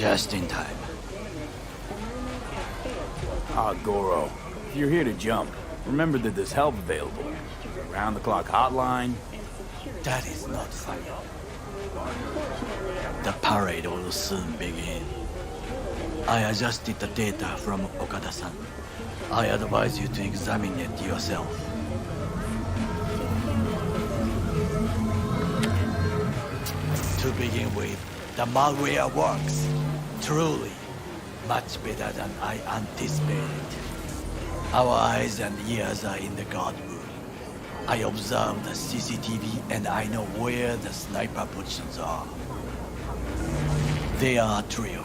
Just in time. Ah, Goro. If you're here to jump, remember that there's help available. Round-the-clock hotline. That is not funny. The parade will soon begin. I adjusted the data from Okada-san. I advise you to examine it yourself. To begin with, the malware works. Truly, much better than I anticipated. Our eyes and ears are in the guard room. I observe the CCTV and I know where the sniper positions are. They are a trio.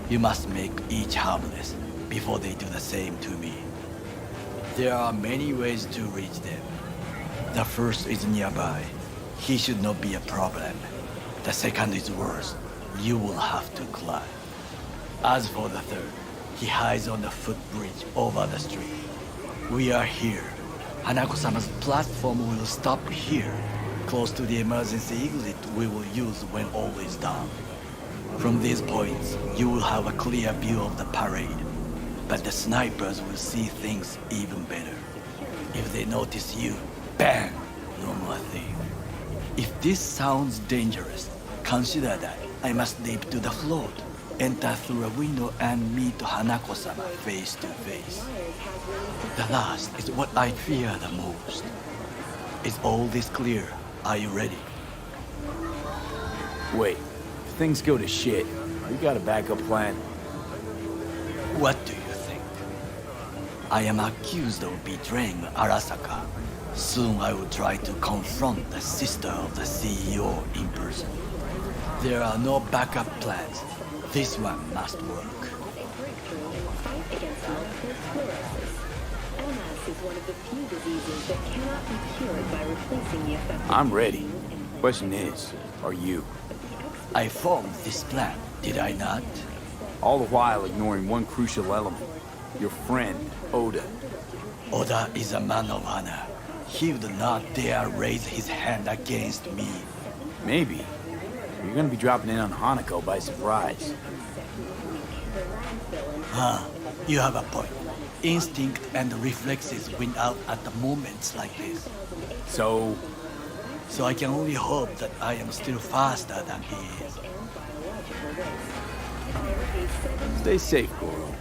You must make each harmless before they do the same to me. There are many ways to reach them. The first is nearby. He should not be a problem. The second is worse. You will have to climb. As for the third, he hides on the footbridge over the street. We are here. Hanako-sama's platform will stop here, close to the emergency exit we will use when all is done. From these points, you will have a clear view of the parade, but the snipers will see things even better. If they notice you, bang, no more thing. If this sounds dangerous, consider that I must leap to the float, enter through a window and meet Hanako-sama face to face. The last is what I fear the most. Is all this clear? Are you ready? Wait, if things go to shit, we got a backup plan. What do you think? I am accused of betraying Arasaka. Soon I will try to confront the sister of the CEO in person. There are no backup plans. This one must work. I'm ready. Question is, are you? I formed this plan, did I not? All the while ignoring one crucial element. Your friend, Oda. Oda is a man of honor. He would not dare raise his hand against me. Maybe. You're gonna be dropping in on Hanako by surprise. You have a point. Instinct and reflexes win out at the moments like this. So I can only hope that I am still faster than he is. stay safe, Goro.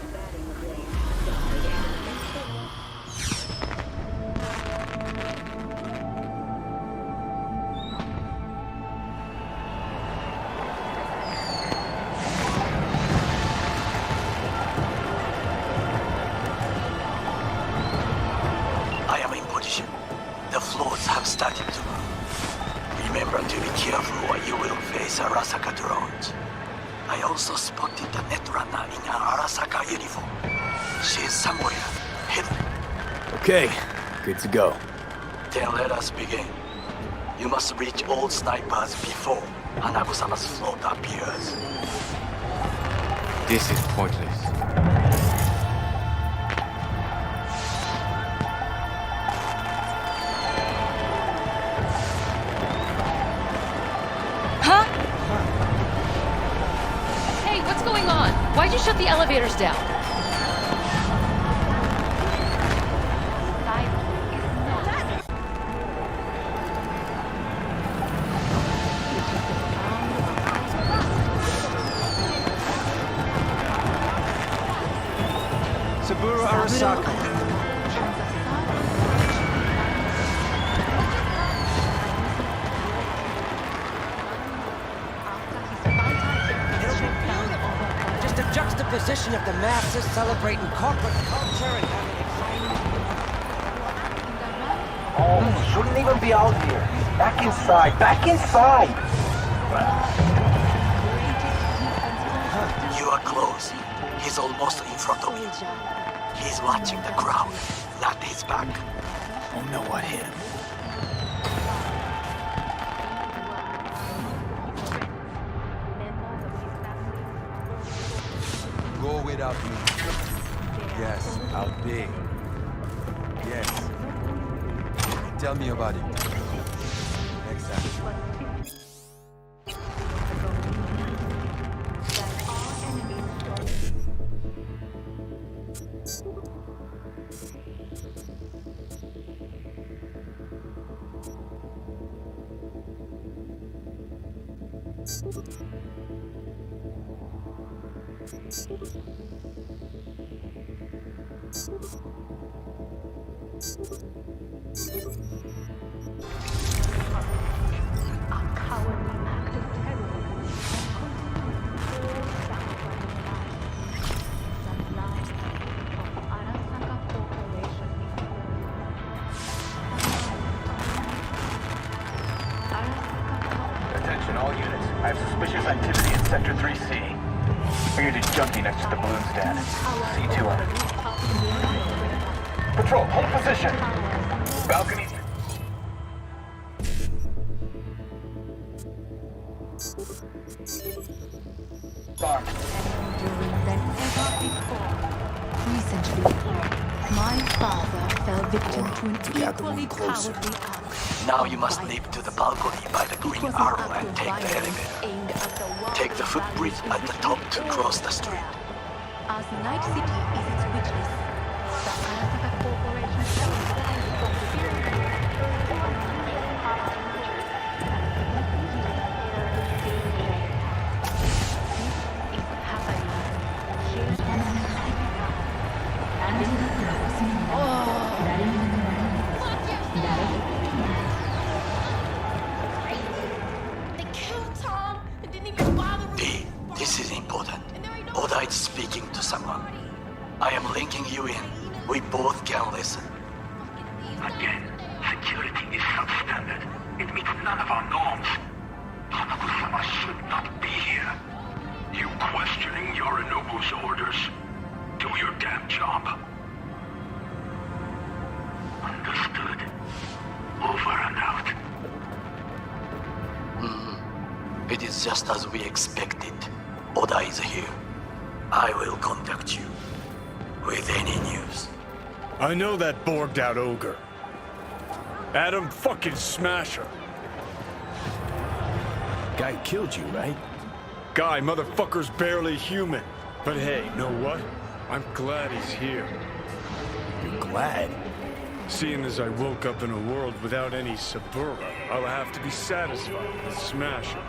The floors have started to move. Remember to be careful or you will face Arasaka drones. I also spotted the netrunner in an Arasaka uniform. She is somewhere, hidden. Okay, good to go. Then let us begin. You must reach all snipers before Hanako-sama's float appears. This is pointless. Why'd you shut the elevators down? Saburo Arasaka. Juxtaposition of the masses celebrating corporate culture and having Oh, shouldn't even be out here. Back inside, back inside! You are close. He's almost in front of you. He's watching the crowd, not his back. Oh no, what hit him? Go without me. Yes, I'll pay. Yes. Tell me about it. Next time. Attention, all units. I have suspicious activity in Sector 3C. Figured junkie next to the balloon stand. C2 on it. Patrol, hold position. Balcony. Bar. Than ever before. Recently, my father fell victim to an equally cowardly act. Now you must leap to the balcony by the green arrow and take the elevator. Take the footbridge at the top to cross the street. As Night City is its witness, the Arasaka Corporation They killed Tom and didn't even bother with D, this is important. Oda is speaking to someone. I am linking you in. We both can listen. Again, security is substandard. It meets none of our norms. Hanako-sama should not be here. You questioning Yorinobu's orders? Do your damn job. Understood. Over and out. It is just as we expected. Oda is here. I will contact you with any news. I know that borged out ogre. Adam fucking Smasher. Guy killed you, right? Guy, motherfucker's barely human. But hey, know what? I'm glad he's here. You're glad? Seeing as I woke up in a world without any Sabura, I'll have to be satisfied with Smasher.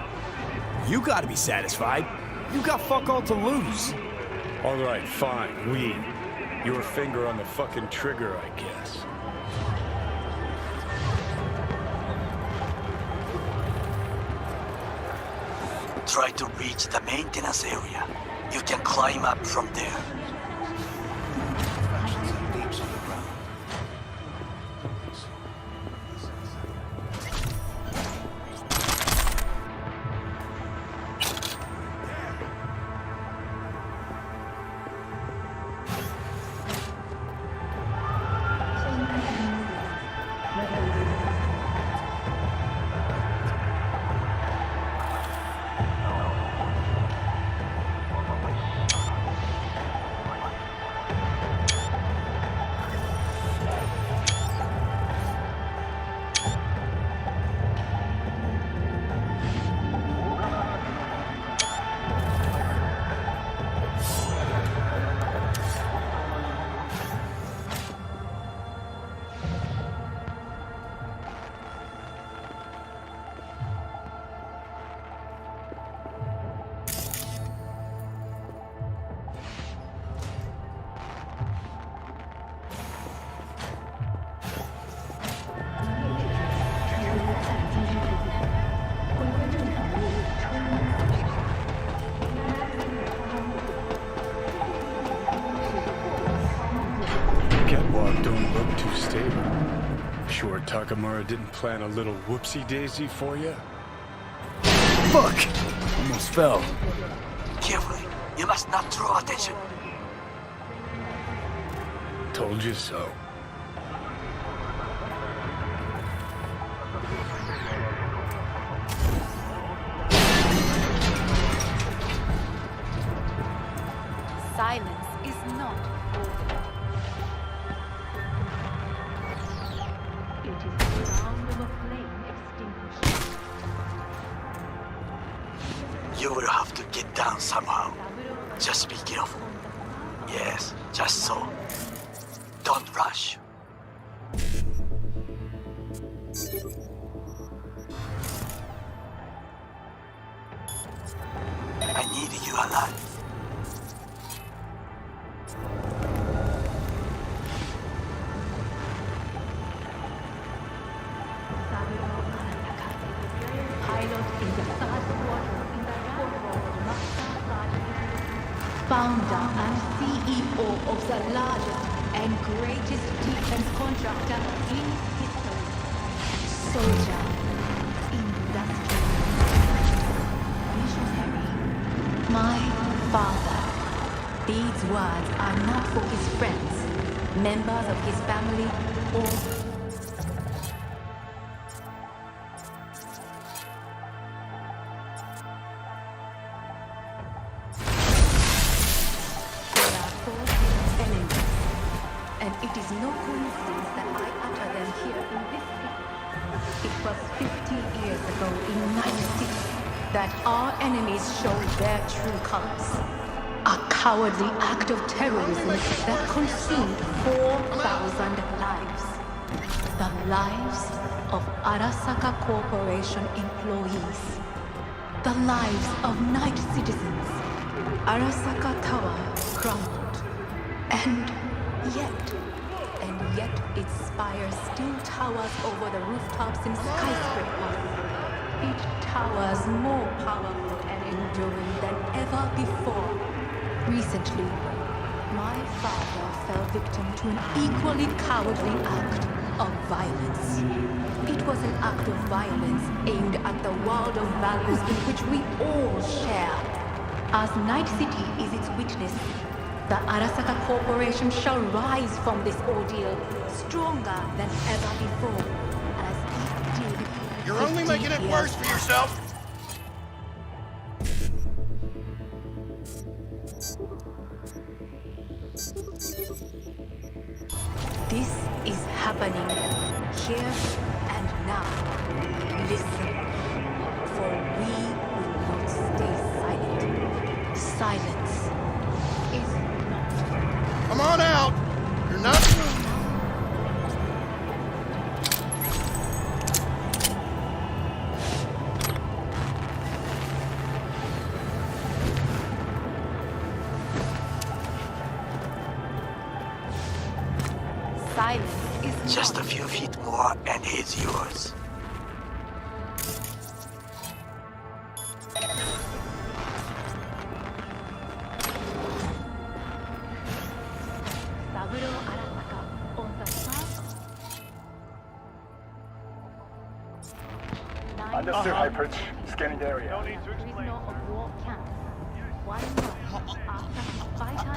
You gotta be satisfied. You got fuck all to lose. All right, fine, we. Your finger on the fucking trigger, I guess. Try to reach the maintenance area. You can climb up from there. Catwalk don't look too stable. Sure Takamura didn't plan a little whoopsie-daisy for you? Fuck! Almost fell. Carefully. You must not draw attention. Told you so. Silence is not order. It is the sound of a flame extinguished. You will have to get down somehow. Just be careful. Yes, just so. Don't rush. founder and CEO of the largest and greatest defense contractor in history. Soldier, industrialist, visionary, my father. These words are not for his friends, members of his family, or enemies, and it is no coincidence that I utter them here in this city. It was 50 years ago in Night City that our enemies showed their true colors. A cowardly act of terrorism that consumed 4,000 lives. The lives of Arasaka Corporation employees. The lives of Night citizens. Arasaka Tower crumbled. And yet its spire still towers over the rooftops in skyscrapers. It towers more powerful and enduring than ever before. Recently, my father fell victim to an equally cowardly act of violence. It was an act of violence aimed at the world of values in which we all share. As Night City is its witness, the Arasaka Corporation shall rise from this ordeal stronger than ever before, as it did. You're only making it worse for yourself. This is happening here and now. Listen, for we will not stay silent. Silence is not. Come on out. You're not. Silence is Just not. a few feet more and it's yours. Saburo Arasaka on the south. Understood, High Perch. Scanning the area. Prisoner of war camp. 1 month after his fighter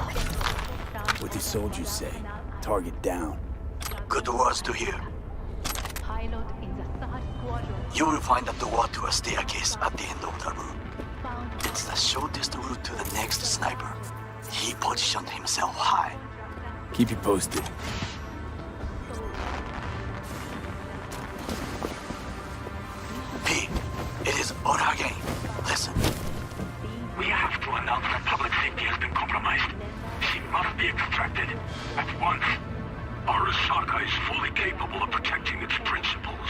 gets What do soldiers say? Target down. Good words to hear. Pilot in the third squadron You will find a door to a staircase at the end of the room. found It's the shortest route to the next sniper. He positioned himself high. Keep you posted. P, it is Ora again. Listen, We have to announce that public safety has been compromised. She must be extracted at once. Arasaka is fully capable of protecting its principles.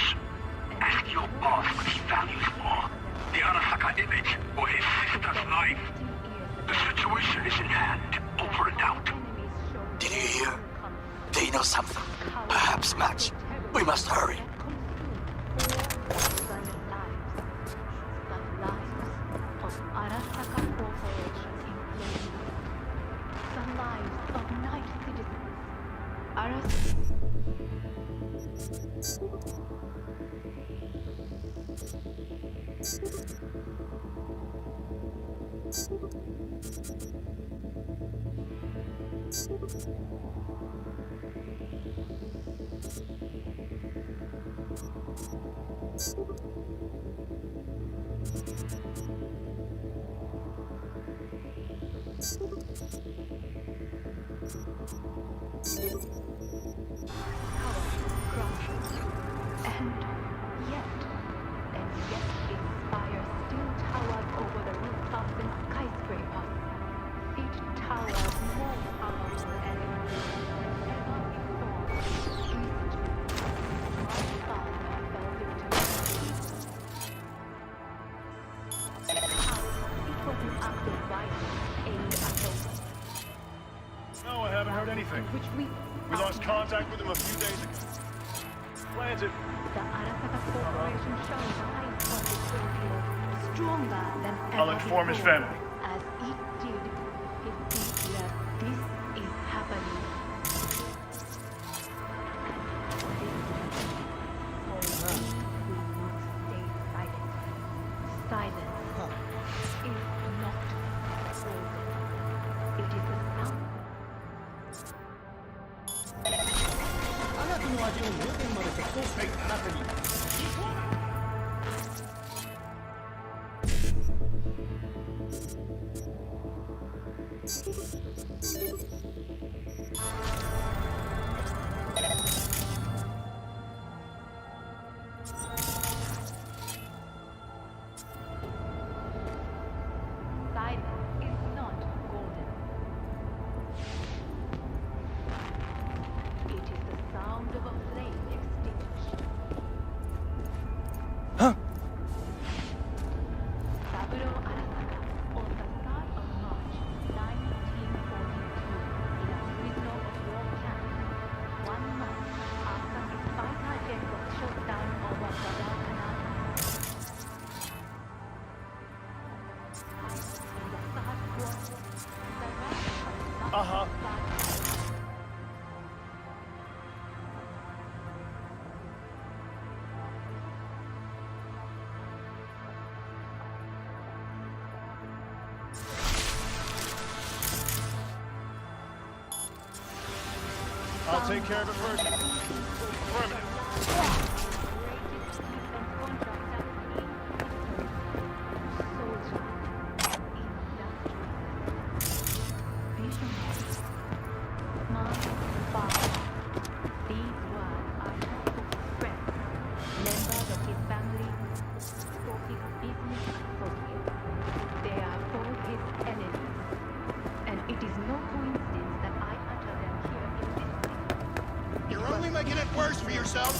Ask your boss what he values more, the Arasaka image or his sister's life. The situation is in hand, over and out. did you hear? They know something. Perhaps match. We must hurry. And yet its spire still towers over the rooftops and skyscrapers. It towers more powerful and enduring than ever before. Recently, my father fell victim to it was an act of violence aimed at the No, I haven't heard anything. which we lost contact with him a few days ago. Planted. The Arasaka Corporation shows rise from this ordeal stronger than ever I'll inform his before, family. as it did 50 Silence is not golden. It is the sound of a flame extinguished. Saburo Arasaka, on the 3rd of March, 1942, in a prisoner of war camp, 1 month after his fighter jet was shot down over Guadalcanal. In the 3rd quarter, the Russians not I'll take care of it first. Affirmative. greatest defense contractor in history. Soldier. Industrialist. Visionary. Smart. Fast. These words are not for his friends, members of his family, for his business associates. They are for his enemies. And it is no coincidence that I utter them here in this place. You're only making it worse for yourself.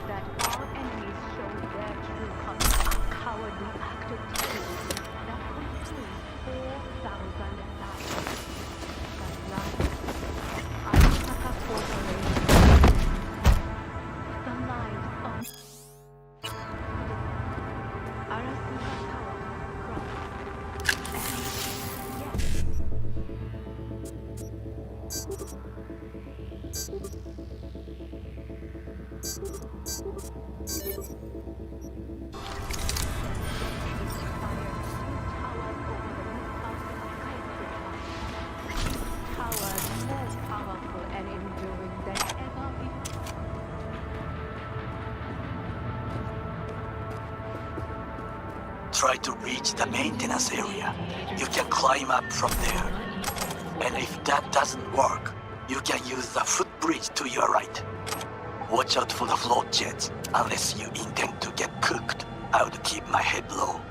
That our enemies show their true colors, a cowardly act of terrorism that consumed 4,000 lives. But life, Arasaka Corporation, the lives of Arasaka Tower, towers more powerful and enduring than ever before. Try to reach the maintenance area. You can climb up from there. And if that doesn't work, you can use the footbridge to your right. Watch out for the float jets, unless you intend to get cooked. I would keep my head low.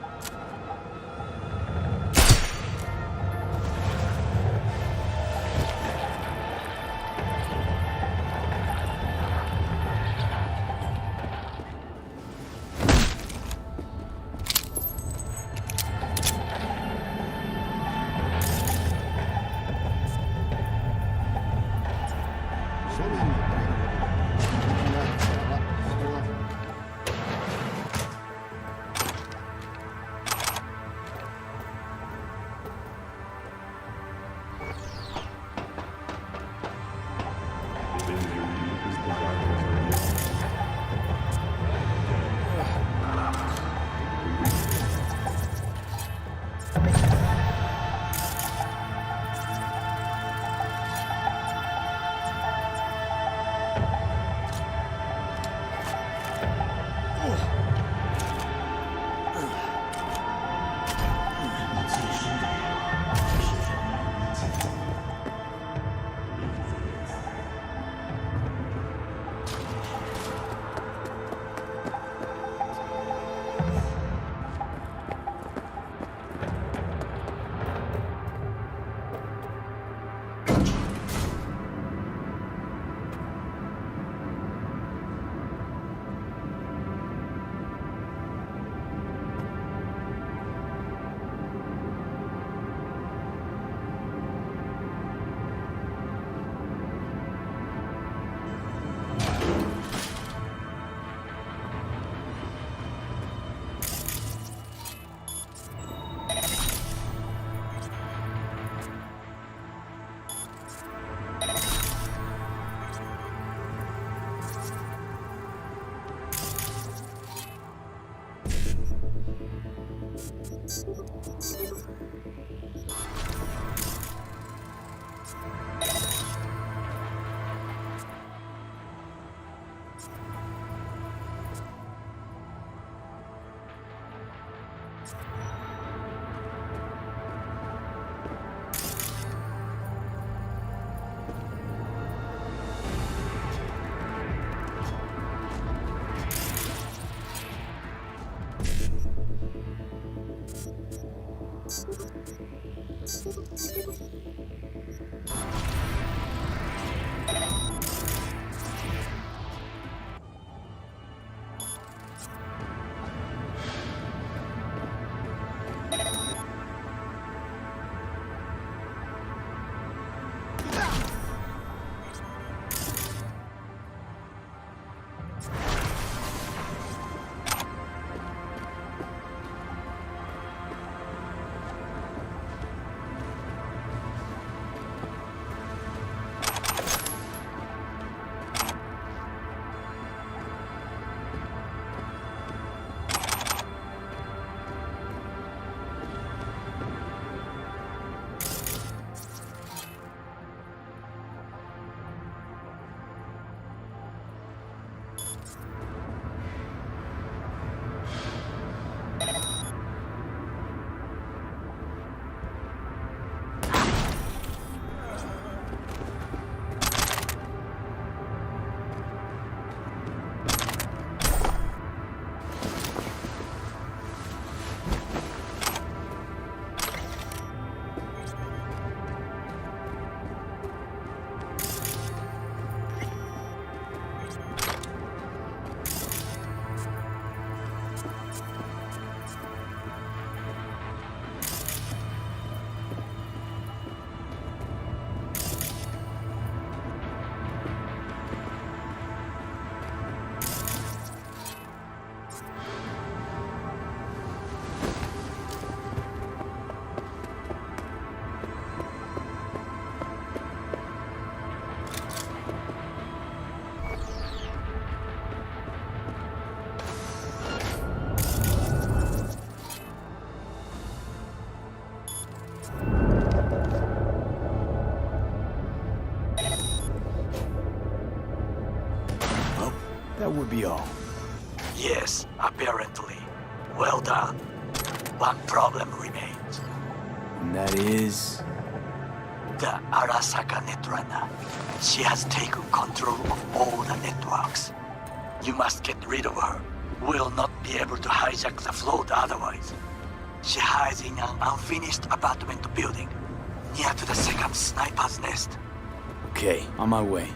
That would be all. Yes, apparently. Well done. One problem remains. And that is... The Arasaka Netrunner. She has taken control of all the networks. You must get rid of her. We'll not be able to hijack the float otherwise. She hides in an unfinished apartment building, near to the second sniper's nest. Okay, on my way.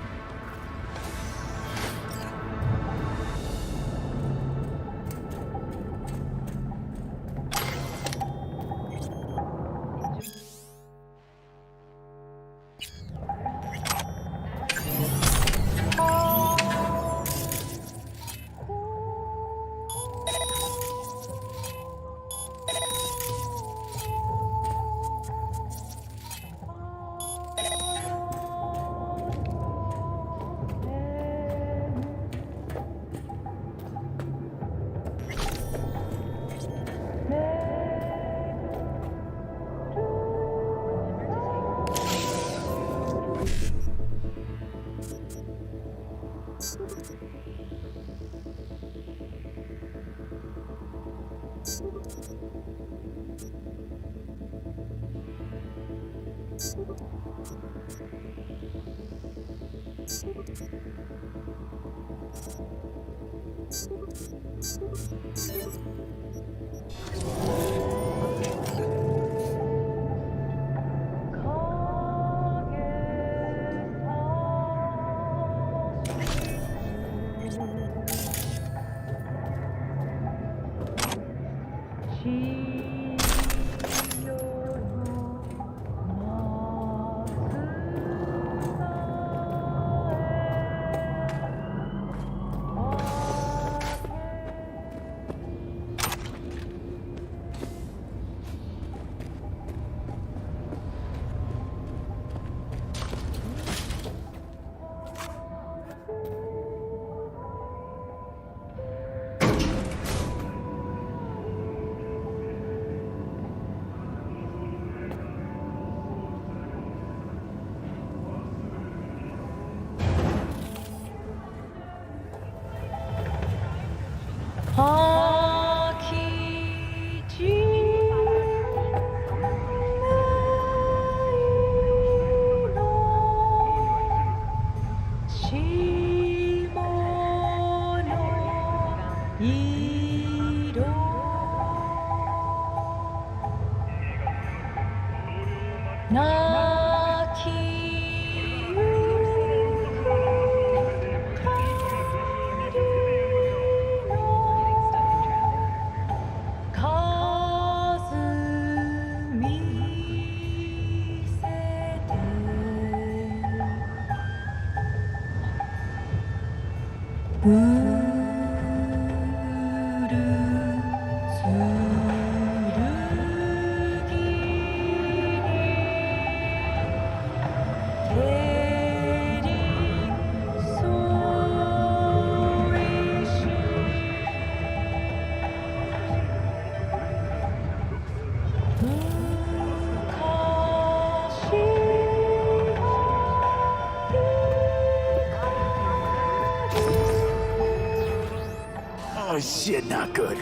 Oh shit, not good.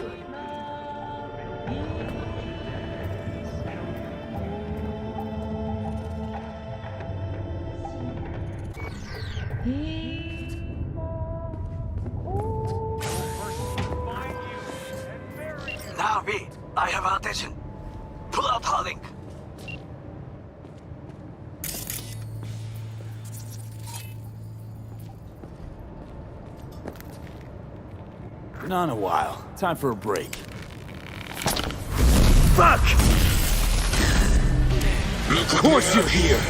Now, V, I have our attention. Pull out our link. Been on a while. Time for a break. Fuck! Of course you're here!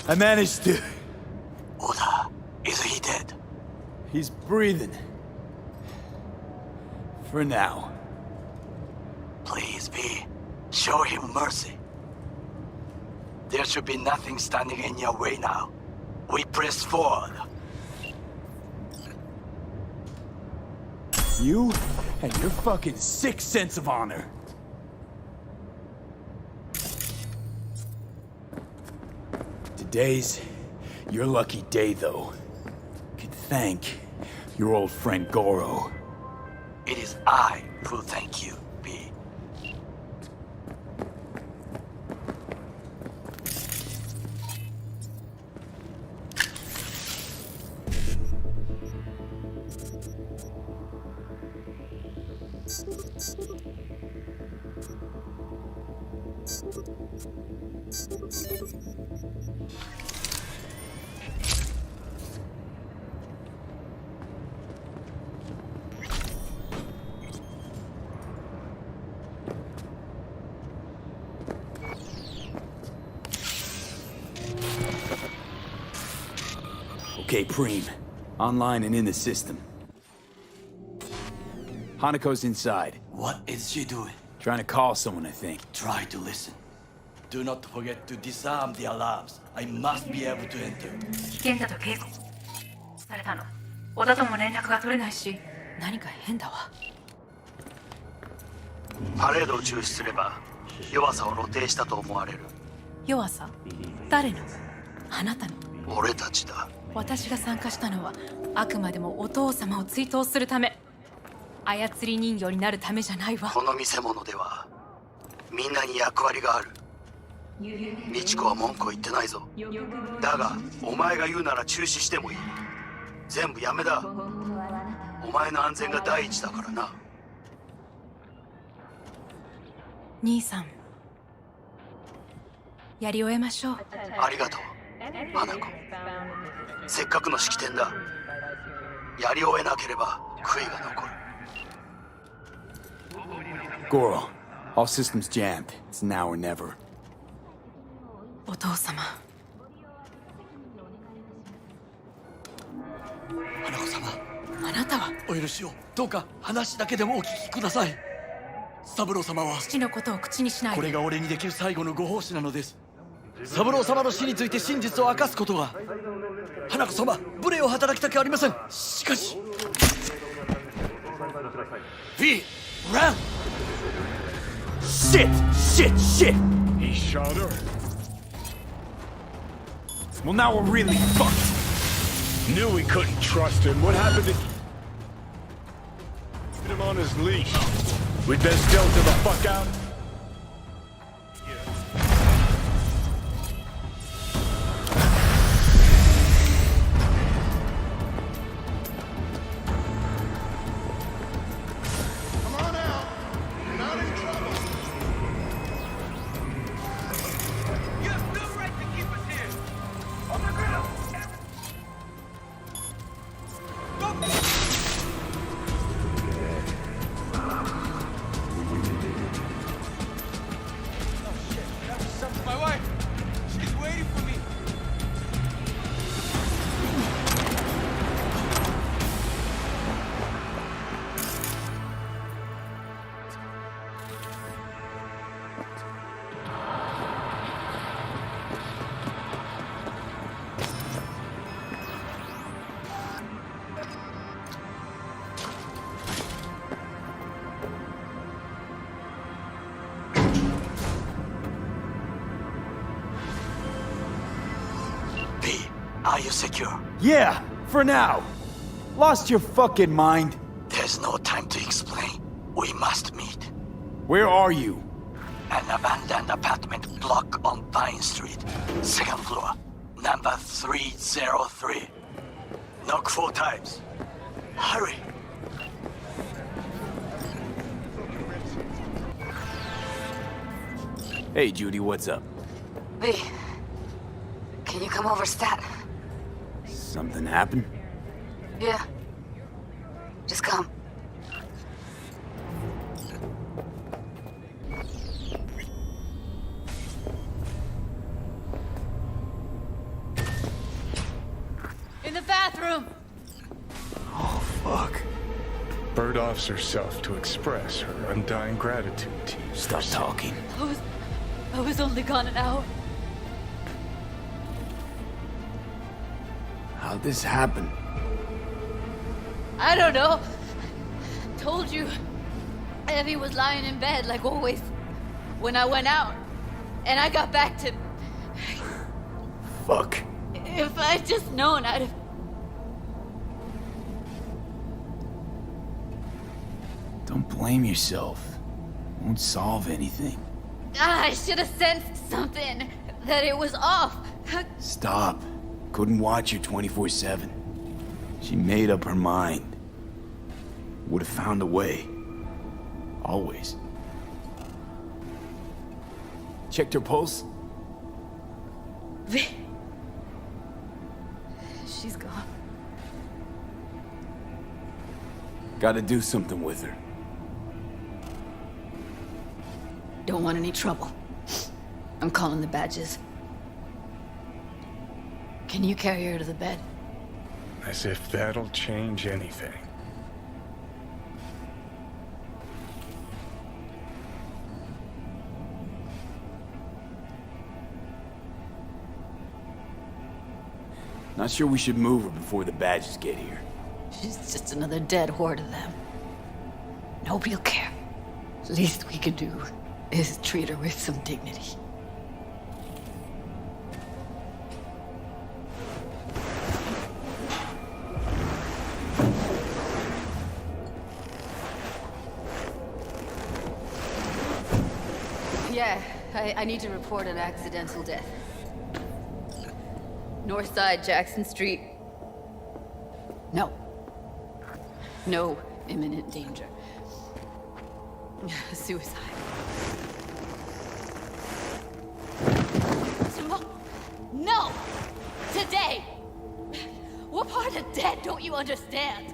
I managed to... Oda, is he dead? He's breathing. For now. Please, V, show him mercy. There should be nothing standing in your way now. We press forward. You and your fucking sick sense of honor. Today's your lucky day, though. You can thank your old friend Goro. It is I who thank you, V. Okay, Preem. Online and in the system. Hanako's inside. What is she doing? Trying to call someone, I think. Try to listen. Do not forget to disarm the alarms. I must be able to enter. 危険だと警告されたの。小田とも連絡が取れないし、何か変だわ。パレードを中止すれば弱さを露呈したと思われる。弱さ？誰の？あなたの。俺たちだ。私が参加したのはあくまでもお父様を追悼するため。操り人形になるためじゃないわ。この見せ物ではみんなに役割がある。美智子は文句を言ってないぞ。だがお前が言うなら中止してもいい。全部やめだ。お前の安全が第一だからな。兄さん、やり終えましょう。ありがとう、花子。せっかくの式典だ。やり終えなければ悔いが残る。Goro, all systems jammed. It's now or never. お父様。花子様、あなたはお許しを。どうか話だけでもお聞きください。三郎様は父のことを口にしないで。これが俺にできる最後のご奉仕なのです。三郎様の死について真実を明かすことは。花子様、無礼を働きたくありません。しかし V, run! Shit! He shot her. Well, now we're really fucked. Knew we couldn't trust him. What happened to... Put him on his leash. We'd best delta the fuck out. Come on out. You're not in trouble. You have no right to keep us here! On the ground! My wife! She's waiting for me! V, are you secure? Yeah, for now. Lost your fucking mind? There's no time to explain. We must meet. Where are you? An abandoned apartment block on Pine Street. Second floor. Number 303. Knock 4 times. Hurry. Hey, Judy, what's up? V, can you come over stat? Something happened? Yeah. Just come. In the bathroom! Oh, fuck. Bird offs herself to express her undying gratitude to you. Stop talking. I was only gone an hour. How'd this happen? I don't know. Told you. Evie was lying in bed like always when I went out. And I got back to... Fuck. If I'd just known, I'd have... Don't blame yourself. Won't solve anything. I should have sensed something. That it was off. Stop. Couldn't watch her 24/7. She made up her mind. Would have found a way. Always. Checked her pulse? She's gone. Gotta do something with her. Don't want any trouble. I'm calling the badges. Can you carry her to the bed? As if that'll change anything. Not sure we should move her before the badges get here. She's just another dead whore to them. Nobody'll care. Least we can do is treat her with some dignity. Yeah, I need to report an accidental death. North side, Jackson Street. No. No imminent danger. Suicide. day? What part of dead don't you understand?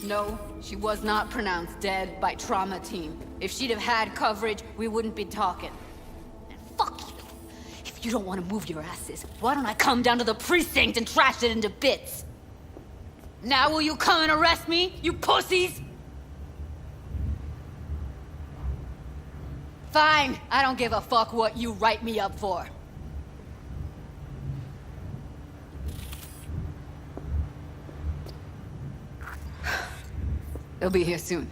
No, she was not pronounced dead by trauma team. If she'd have had coverage, we wouldn't be talking. And fuck you. If you don't want to move your asses, why don't I come down to the precinct and trash it into bits? Now will you come and arrest me, you pussies? Fine, I don't give a fuck what you write me up for. They'll be here soon.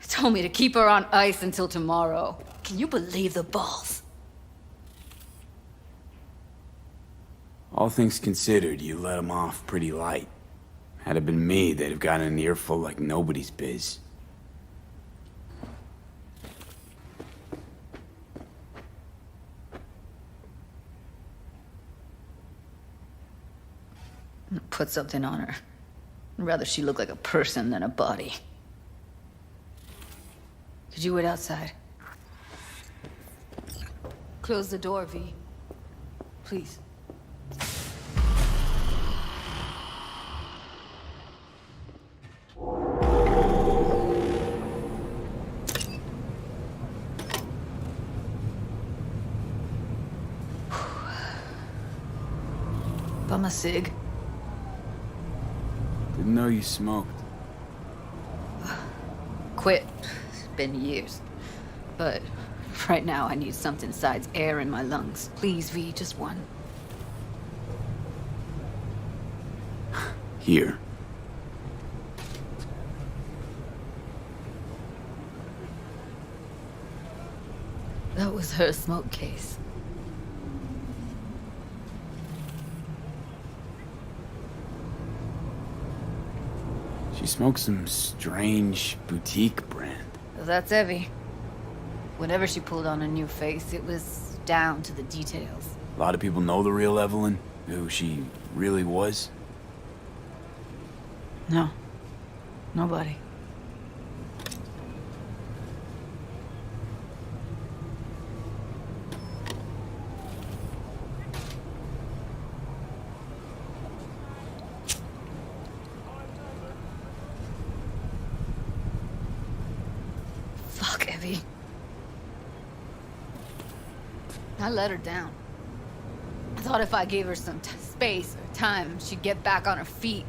Told me to keep her on ice until tomorrow. Can you believe the balls? All things considered, you let him off pretty light. Had it been me, they'd have gotten an earful like nobody's biz. Put something on her. I'd rather she look like a person than a body. Could you wait outside? Close the door, V. Please. Bum a cig. Didn't know you smoked. Quit. It's been years. But right now I need something besides air in my lungs. Please, V, just one. Here. That was her smoke case. She smokes some strange boutique brand. That's Evie. Whenever she pulled on a new face, it was down to the details. A lot of people know the real Evelyn, who she really was. No. Nobody. Fuck, Evie. I let her down. I thought if I gave her some space or time, she'd get back on her feet.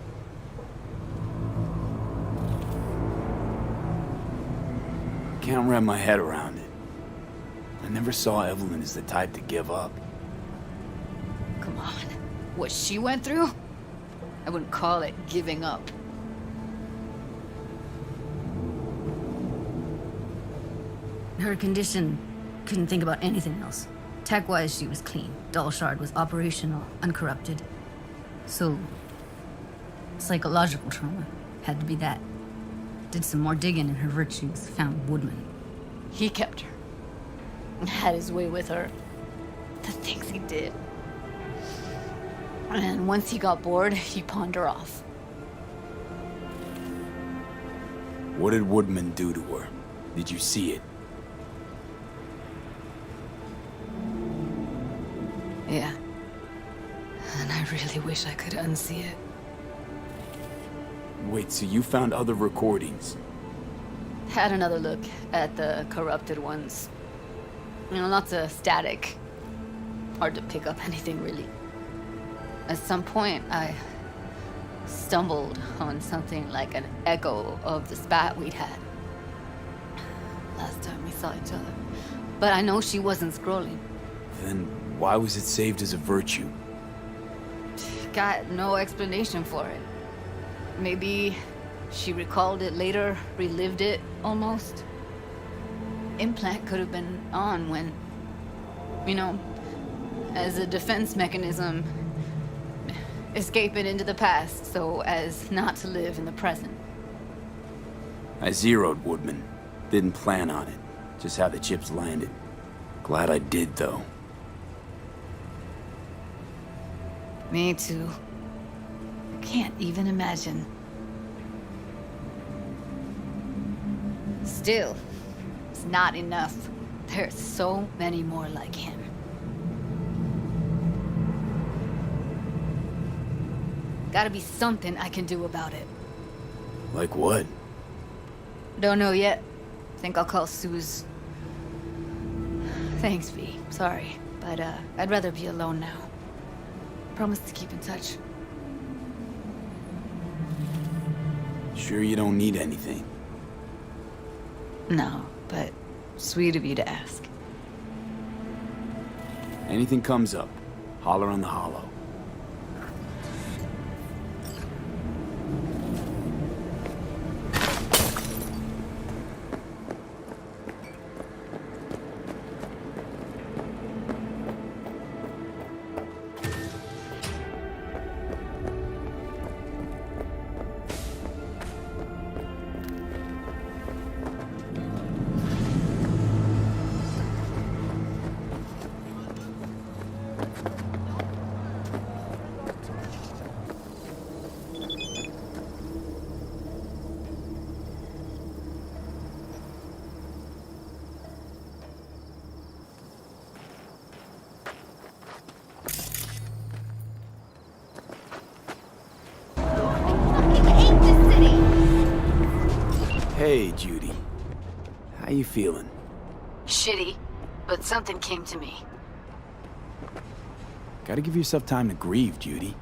Can't wrap my head around it. I never saw Evelyn as the type to give up. Come on. What she went through? I wouldn't call it giving up. Her condition, couldn't think about anything else. Tech-wise, she was clean. Doll Shard was operational, uncorrupted. So, psychological trauma had to be that. Did some more digging in her virtues, found Woodman. He kept her. Had his way with her. The things he did. And once he got bored, he pawned her off. What did Woodman do to her? Did you see it? Yeah. And I really wish I could unsee it. Wait, so you found other recordings? Had another look at the corrupted ones. You know, lots of static. Hard to pick up anything, really. At some point, I stumbled on something like an echo of the spat we'd had. Last time we saw each other. But I know she wasn't scrolling. Then why was it saved as a virtue? Got no explanation for it. Maybe she recalled it later, relived it, almost. Implant could have been on when, you know, as a defense mechanism, escape it into the past so as not to live in the present. I zeroed Woodman. Didn't plan on it. Just how the chips landed. Glad I did, though. Me too. I can't even imagine. Still, It's not enough. There's so many more like him. Gotta be something I can do about it. Like what? Don't know yet. Think I'll call Suze. Thanks, V. Sorry, but I'd rather be alone now. Promise to keep in touch. Sure you don't need anything? No, but sweet of you to ask. Anything comes up, holler on the holo. Hey, Judy. How you feeling? Shitty, but something came to me. Gotta give yourself time to grieve, Judy.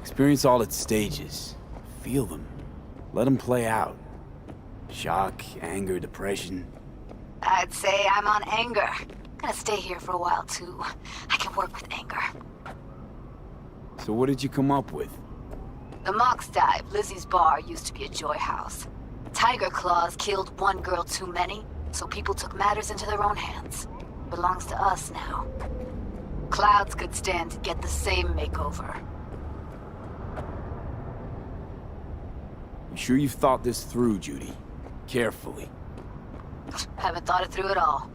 Experience all its stages. Feel them. Let them play out. Shock, anger, depression. I'd say I'm on anger. Gonna stay here for a while, too. I can work with anger. So what did you come up with? The Mox Dive, Lizzie's bar, used to be a joy house. Tiger Claws killed one girl too many, so people took matters into their own hands. Belongs to us now. Clouds could stand to get the same makeover. You sure you've thought this through, Judy? Carefully. Haven't thought it through at all.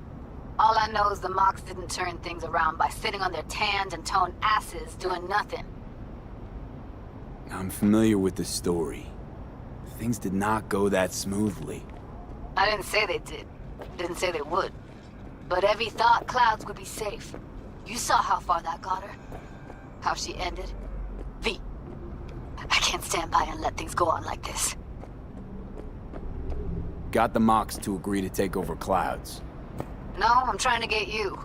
All I know is the Mox didn't turn things around by sitting on their tanned and toned asses doing nothing. I'm familiar with the story. Things did not go that smoothly. I didn't say they did. Didn't say they would. But Evie thought Clouds would be safe. You saw how far that got her. How she ended. V. I can't stand by and let things go on like this. Got the Mox to agree to take over Clouds. No, I'm trying to get you.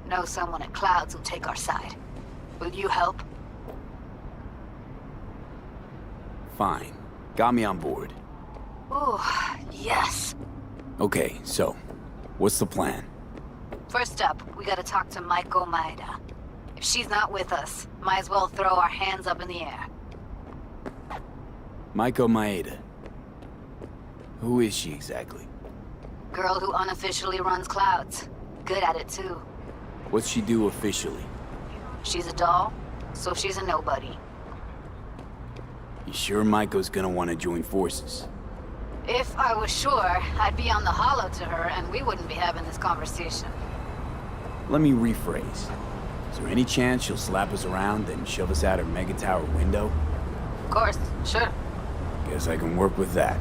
Know someone at Clouds who'll take our side. Will you help? Fine. Got me on board. Ooh, yes. Okay, so, what's the plan? First up, we gotta talk to Maiko Maeda. If she's not with us, might as well throw our hands up in the air. Maiko Maeda. Who is she exactly? Girl who unofficially runs Clouds. Good at it, too. What's she do officially? She's a doll, so she's a nobody. You sure Maiko's gonna want to join forces? If I was sure, I'd be on the holo to her and we wouldn't be having this conversation. Let me rephrase. Is there any chance she'll slap us around and shove us out her mega tower window? Of course, sure. Guess I can work with that.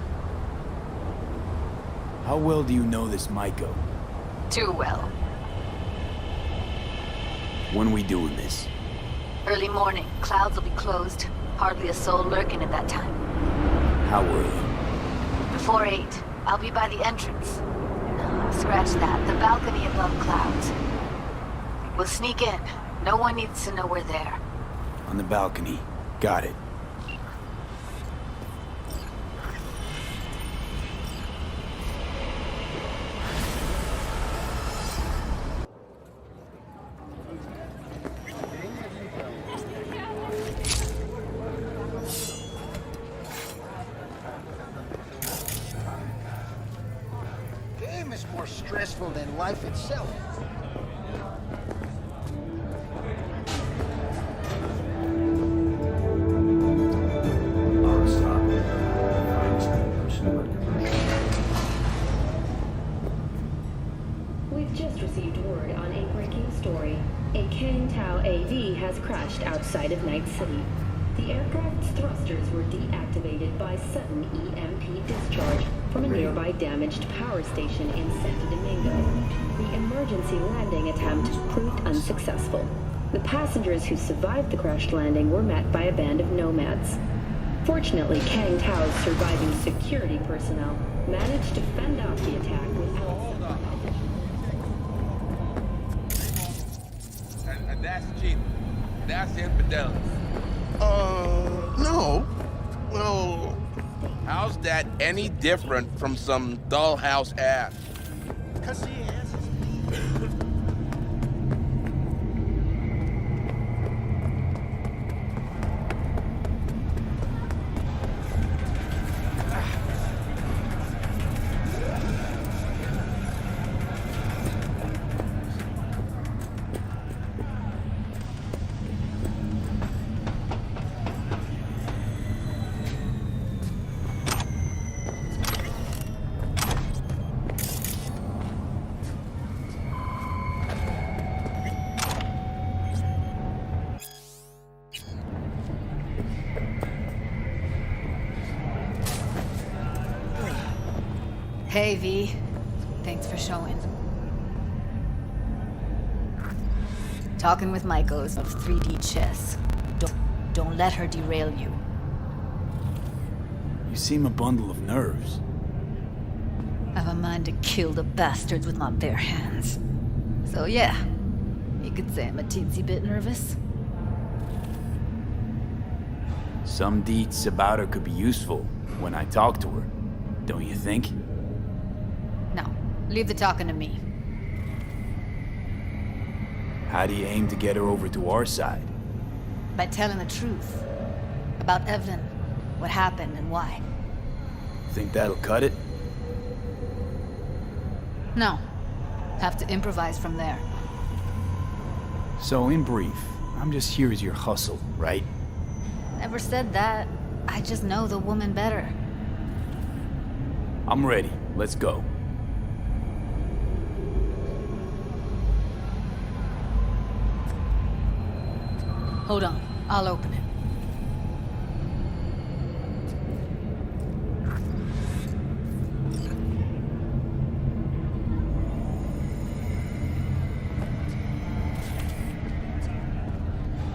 How well do you know this Maiko? Too well. When we doing this? Early morning. Clouds will be closed. Hardly a soul lurking at that time. How early? Before 8. I'll be by the entrance. No, scratch that. The balcony above Clouds. We'll sneak in. No one needs to know we're there. On the balcony. Got it. More stressful than life itself. We've just received word on a breaking story. A Kang Tao AV has crashed outside of Night City. The aircraft's thrusters were deactivated by sudden EMP discharge from a nearby damaged power station in Santo Domingo. The emergency landing attempt proved unsuccessful. The passengers who survived the crash landing were met by a band of nomads. Fortunately, Kang Tao's surviving security personnel managed to fend off the attack without... And that's cheating. That's infidelity. No. Well... How's that any different from some dollhouse ass? 'Cause the ass is... Hey, V. Thanks for showing. Talking with Michaels of 3D chess. Don't let her derail you. You seem a bundle of nerves. I've a mind to kill the bastards with my bare hands. So yeah, you could say I'm a teensy bit nervous. Some deets about her could be useful when I talk to her, don't you think? No, leave the talking to me. How do you aim to get her over to our side? By telling the truth. About Evelyn, what happened and why. Think that'll cut it? No. Have to improvise from there. So, in brief, I'm just here as your hustle, right? Never said that. I just know the woman better. I'm ready. Let's go. Hold on. I'll open it.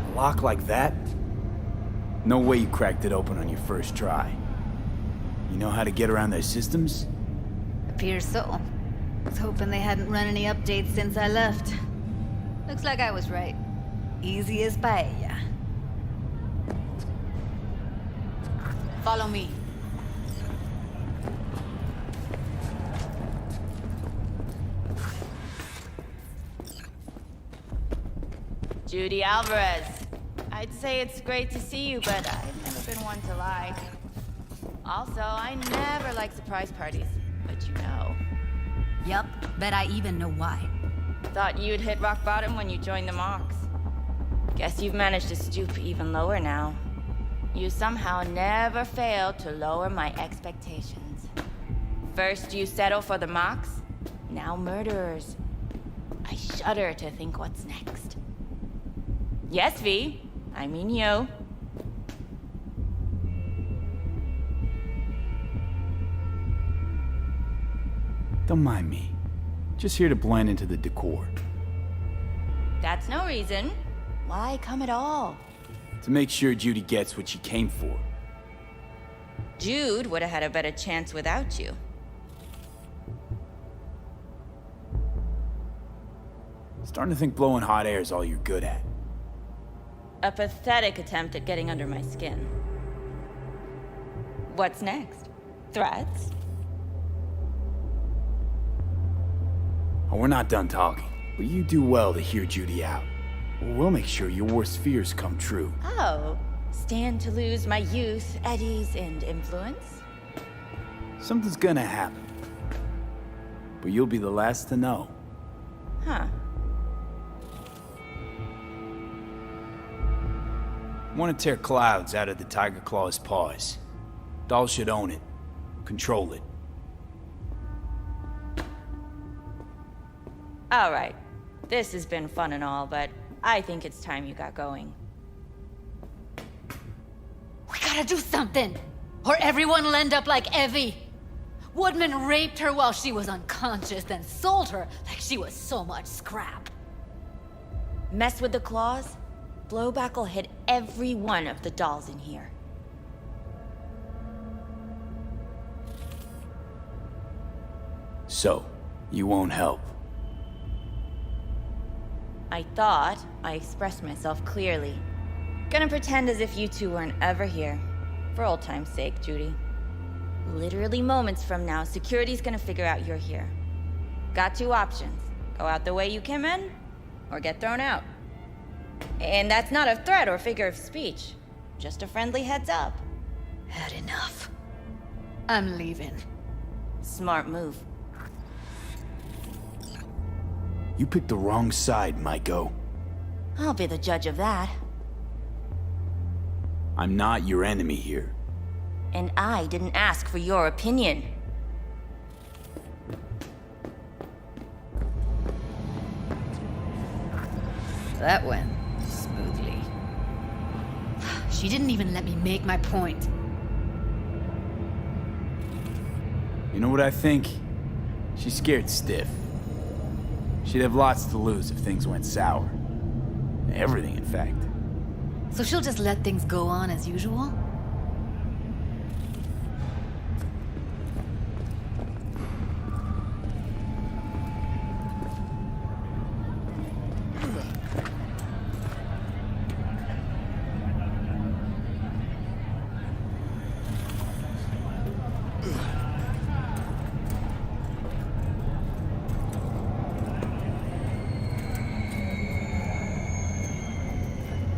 A lock like that? No way you cracked it open on your first try. You know how to get around their systems? Appears so. Was hoping they hadn't run any updates since I left. Looks like I was right. Easy as paella. Follow me. Judy Alvarez. I'd say it's great to see you, but I've never been one to lie. Also, I never like surprise parties, but you know. Yup, bet I even know why. Thought you'd hit rock bottom when you joined the Mox. Guess you've managed to stoop even lower now. You somehow never failed to lower my expectations. First you settle for the Mox, now murderers. I shudder to think what's next. Yes, V. I mean you. Don't mind me. Just here to blend into the decor. That's no reason. Why come at all? To make sure Judy gets what she came for. Jude would have had a better chance without you. Starting to think blowing hot air is all you're good at. A pathetic attempt at getting under my skin. What's next? Threats? Oh, we're not done talking, but you do well to hear Judy out. We'll make sure your worst fears come true. Oh, stand to lose my youth, eddies, and influence? Something's gonna happen. But you'll be the last to know. Huh. Want to tear clouds out of the Tiger Claw's paws. Dahl should own it. Control it. All right. This has been fun and all, but I think it's time you got going. gotta do something, or everyone will end up like Evie. Woodman raped her while she was unconscious, then sold her like she was so much scrap. Mess with the claws? Blowback will hit every one of the dolls in here. So, you won't help? I thought I expressed myself clearly. Gonna pretend as if you two weren't ever here. For old time's sake, Judy. Literally moments from now, security's gonna figure out you're here. Got two options. Go out the way you came in, or get thrown out. And that's not a threat or figure of speech. Just a friendly heads up. Had enough. I'm leaving. Smart move. You picked the wrong side, Maiko. I'll be the judge of that. I'm not your enemy here. And I didn't ask for your opinion. That went smoothly. She didn't even let me make my point. You know what I think? She's scared stiff. She'd have lots to lose if things went sour. Everything, in fact. So she'll just let things go on as usual?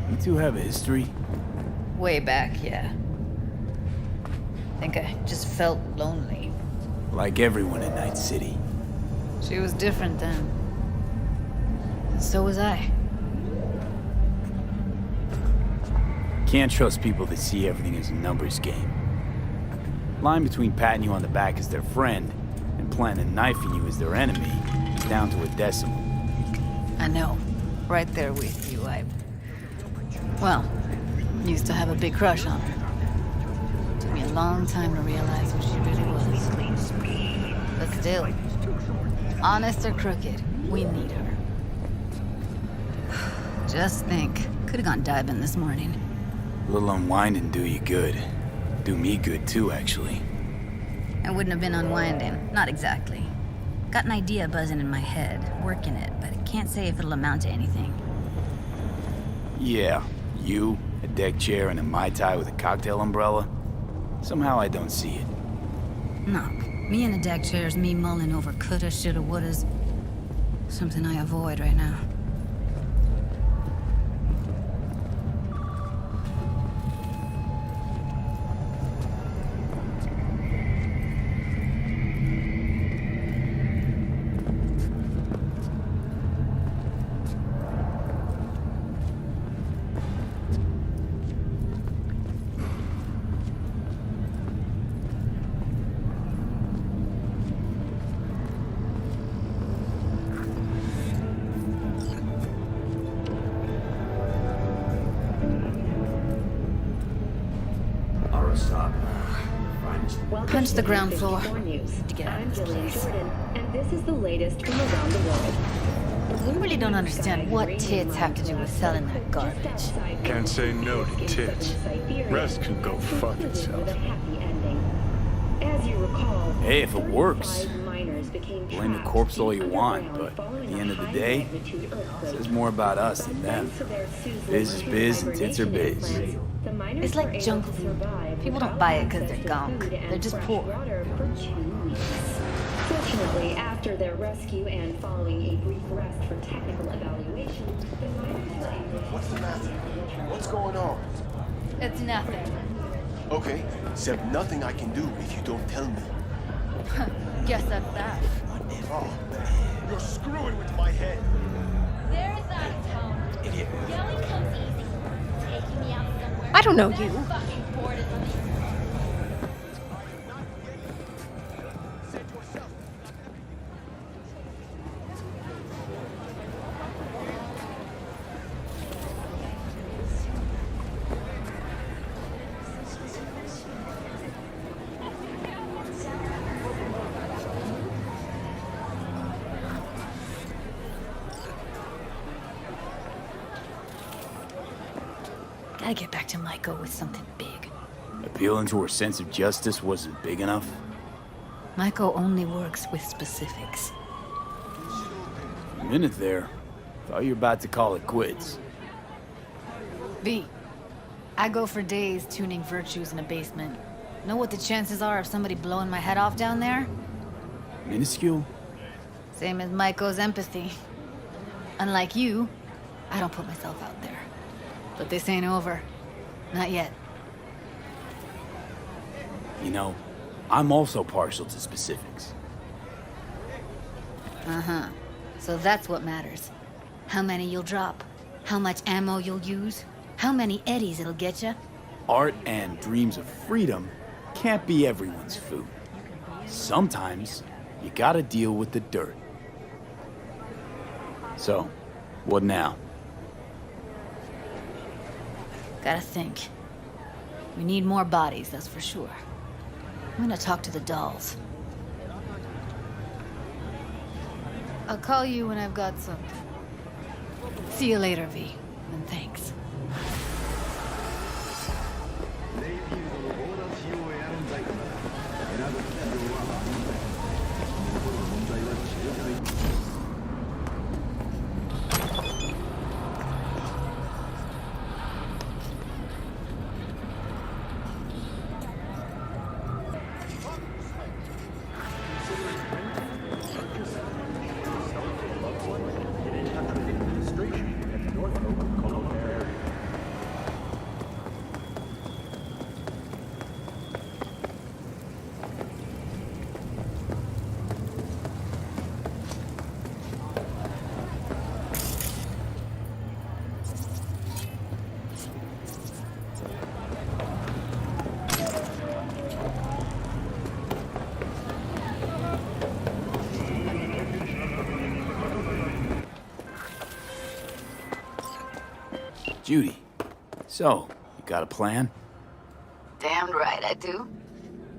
You two have a history? Way back, yeah. Think I just felt lonely. Like everyone in Night City. She was different then. And so was I. Can't trust people that see everything as a numbers game. Line between patting you on the back as their friend and planting a knife in you as their enemy is down to a decimal. I know. Right there with you, well, used to have a big crush on her. Took me a long time to realize who she really was. But still, honest or crooked, we need her. Just think, could have gone diving this morning. A little unwinding do you good. Do me good too, actually. I wouldn't have been unwinding, not exactly. Got an idea buzzing in my head, working it, but I can't say if it'll amount to anything. Yeah, you, a deck chair, and a Mai Tai with a cocktail umbrella. Somehow I don't see it. No, me in a deck chair is me mulling over coulda, shoulda, wouldas. Something I avoid right now. Punch the ground floor to get out of this place. And this is the latest from around the world. I really don't understand what tits have to do with selling that garbage. Can't say no to tits. Rest can go fuck itself. As you recall, Hey, if it works. Blame the corpse all you want, but at the end of the day, it says more about us than them. Biz is biz and tits are biz. It's like junk food. People don't buy it because they're gunk. They're just poor. Fortunately, after their rescue and following a brief rest for technical evaluation, the miners were able to... What's the matter? What's going on? It's nothing. Okay, except nothing I can do if you don't tell me. Guess that's that. Oh, you're screwing with my head. There's that tone. Idiot. Yelling comes easy. Taking me out somewhere. I don't know you. Fucking bored as this. Gotta get back to Maiko with something big. Appealing to her sense of justice wasn't big enough? Maiko only works with specifics. A minute there. Thought you were about to call it quits. V, I go for days tuning virtues in a basement. Know what the chances are of somebody blowing my head off down there? Minuscule? Same as Maiko's empathy. Unlike you, I don't put myself out there. But this ain't over. Not yet. You know, I'm also partial to specifics. Uh-huh. So that's what matters. How many you'll drop. How much ammo you'll use. How many eddies it'll get you. Art and dreams of freedom can't be everyone's food. Sometimes, you gotta deal with the dirt. So, what now? Gotta think. We need more bodies, that's for sure. I'm gonna talk to the dolls. I'll call you when I've got something. See you later, V. And thanks. Judy, so, you got a plan? Damn right I do.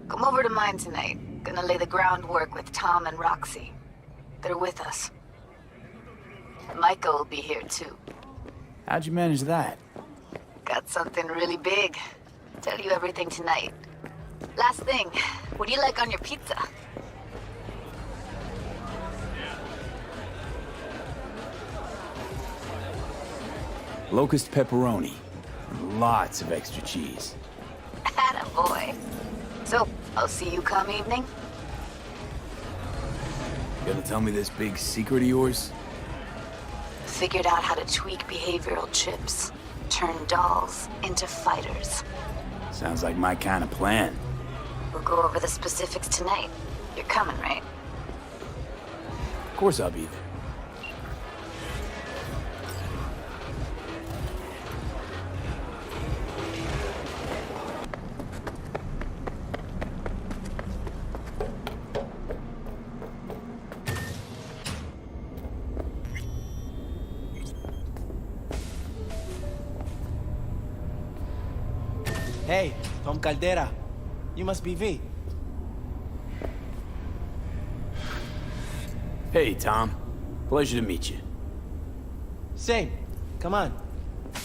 Come over to mine tonight. Gonna lay the groundwork with Tom and Roxy. They're with us. Maiko will be here too. How'd you manage that? Got something really big. Tell you everything tonight. Last thing, what do you like on your pizza? Locust pepperoni. And lots of extra cheese. Attaboy. So, I'll see you come evening? You gonna tell me this big secret of yours? Figured out how to tweak behavioral chips. Turn dolls into fighters. Sounds like my kind of plan. We'll go over the specifics tonight. You're coming, right? Of course I'll be there. Hey, Tom Caldera. You must be V. Hey, Tom. Pleasure to meet you. Same. Come on.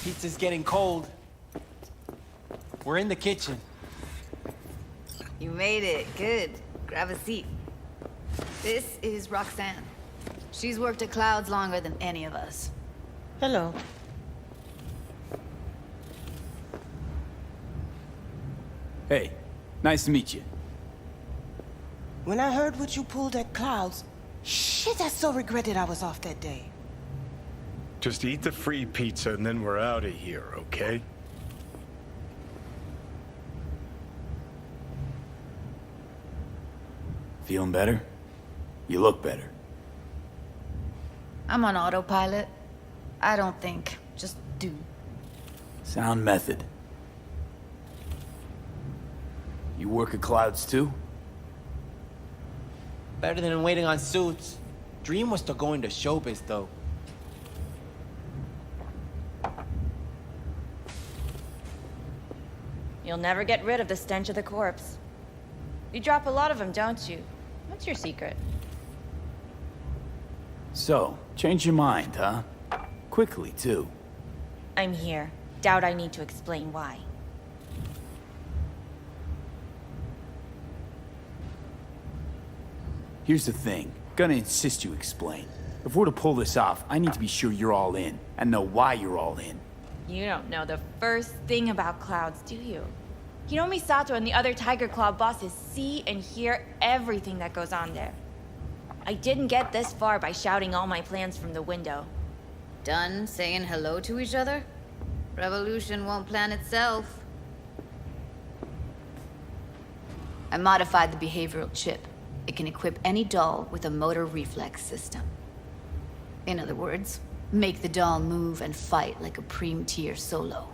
Pizza's getting cold. We're in the kitchen. You made it. Good. Grab a seat. This is Roxanne. She's worked at Clouds longer than any of us. Hello. Hey, nice to meet you. When I heard what you pulled at Clouds, shit, I so regretted I was off that day. Just eat the free pizza and then we're out of here, okay? Feeling better? You look better. I'm on autopilot. I don't think. Just do. Sound method. You work at Clouds too? Better than waiting on suits. Dream was to go into showbiz, though. You'll never get rid of the stench of the corpse. You drop a lot of them, don't you? What's your secret? So, change your mind, huh? Quickly, too. I'm here. Doubt I need to explain why. Here's the thing. Gonna insist you explain. If we're to pull this off, I need to be sure you're all in, and know why you're all in. You don't know the first thing about clouds, do you? You know Misato and the other Tiger Claw bosses see and hear everything that goes on there. I didn't get this far by shouting all my plans from the window. Done saying hello to each other? Revolution won't plan itself. I modified the behavioral chip. It can equip any doll with a motor reflex system. In other words, make the doll move and fight like a Prime-tier solo.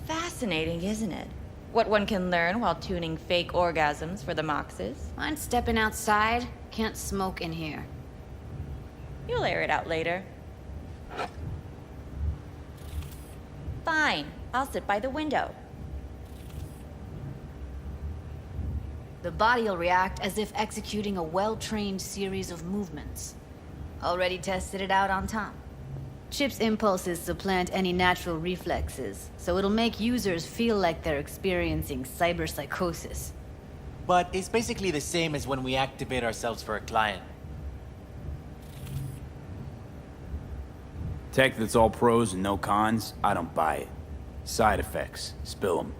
Fascinating, isn't it? What one can learn while tuning fake orgasms for the Moxes. Mind stepping outside? Can't smoke in here. You'll air it out later. Fine, I'll sit by the window. The body'll react as if executing a well-trained series of movements. Already tested it out on Tom. Chip's impulses supplant any natural reflexes, so it'll make users feel like they're experiencing cyberpsychosis. But it's basically the same as when we activate ourselves for a client. Tech that's all pros and no cons, I don't buy it. Side effects, spill them.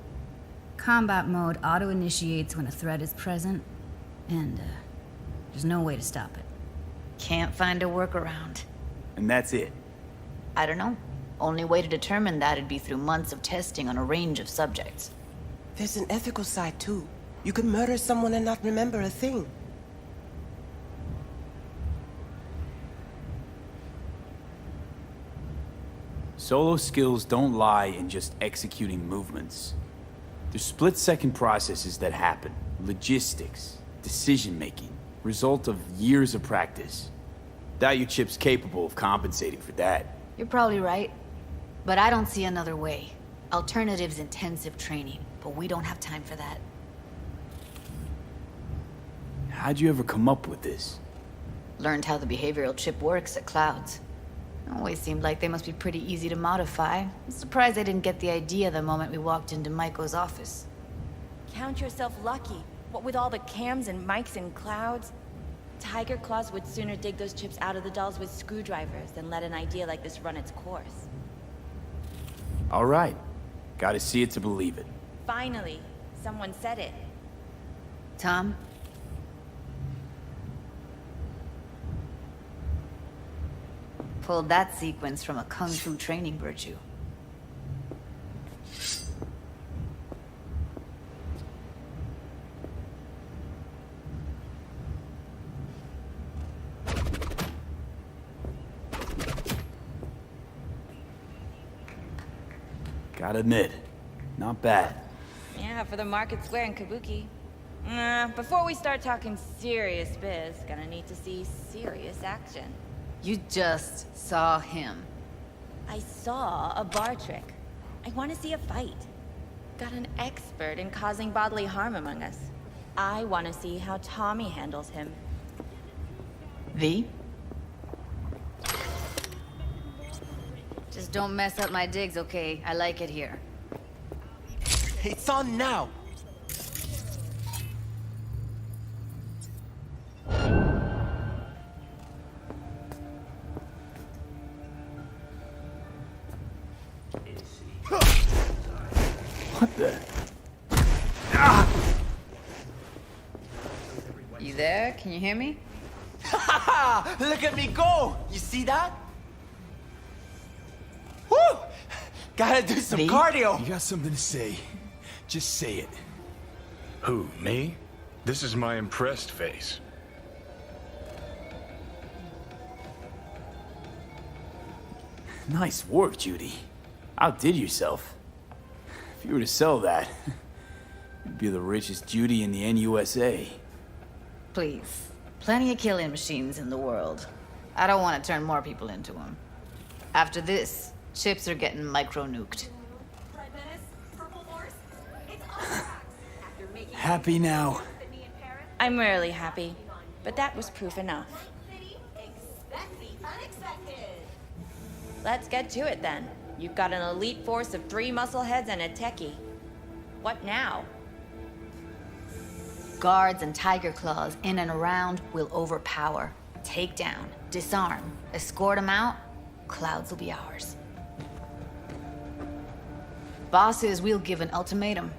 Combat mode auto-initiates when a threat is present, and there's no way to stop it. Can't find a workaround. And that's it. I don't know. Only way to determine that'd be through months of testing on a range of subjects. There's an ethical side too. You could murder someone and not remember a thing. Solo skills don't lie in just executing movements. There's split-second processes that happen. Logistics, decision-making, result of years of practice. Doubt your chip's capable of compensating for that. You're probably right. But I don't see another way. Alternative's intensive training, but we don't have time for that. How'd you ever come up with this? Learned how the behavioral chip works at Clouds. Always seemed like they must be pretty easy to modify. I'm surprised I didn't get the idea the moment we walked into Maiko's office. Count yourself lucky. What with all the cams and mics and clouds? Tiger Claws would sooner dig those chips out of the dolls with screwdrivers than let an idea like this run its course. All right. Gotta see it to believe it. Finally, someone said it. Tom? Pulled that sequence from a kung fu training virtue. Gotta admit, not bad. Yeah, for the market square in Kabuki. Before we start talking serious biz, gonna need to see serious action. You just saw him. I saw a bar trick. I want to see a fight. Got an expert in causing bodily harm among us. I want to see how Tommy handles him. V? Just don't mess up my digs, okay? I like it here. It's on now! What the? You there? Can you hear me? Look at me go! You see that? Woo! Gotta do some cardio! You got something to say. Just say it. Who, me? This is my impressed face. Nice work, Judy. Outdid yourself. If you were to sell that, you'd be the richest Judy in the NUSA. Please. Plenty of killing machines in the world. I don't want to turn more people into them. After this, chips are getting micro-nuked. Happy now? I'm rarely happy, but that was proof enough. Let's get to it then. You've got an elite force of 3 muscleheads and a techie. What now? Guards and tiger claws in and around will overpower, take down, disarm, escort them out. Clouds will be ours. Bosses, we'll give an ultimatum.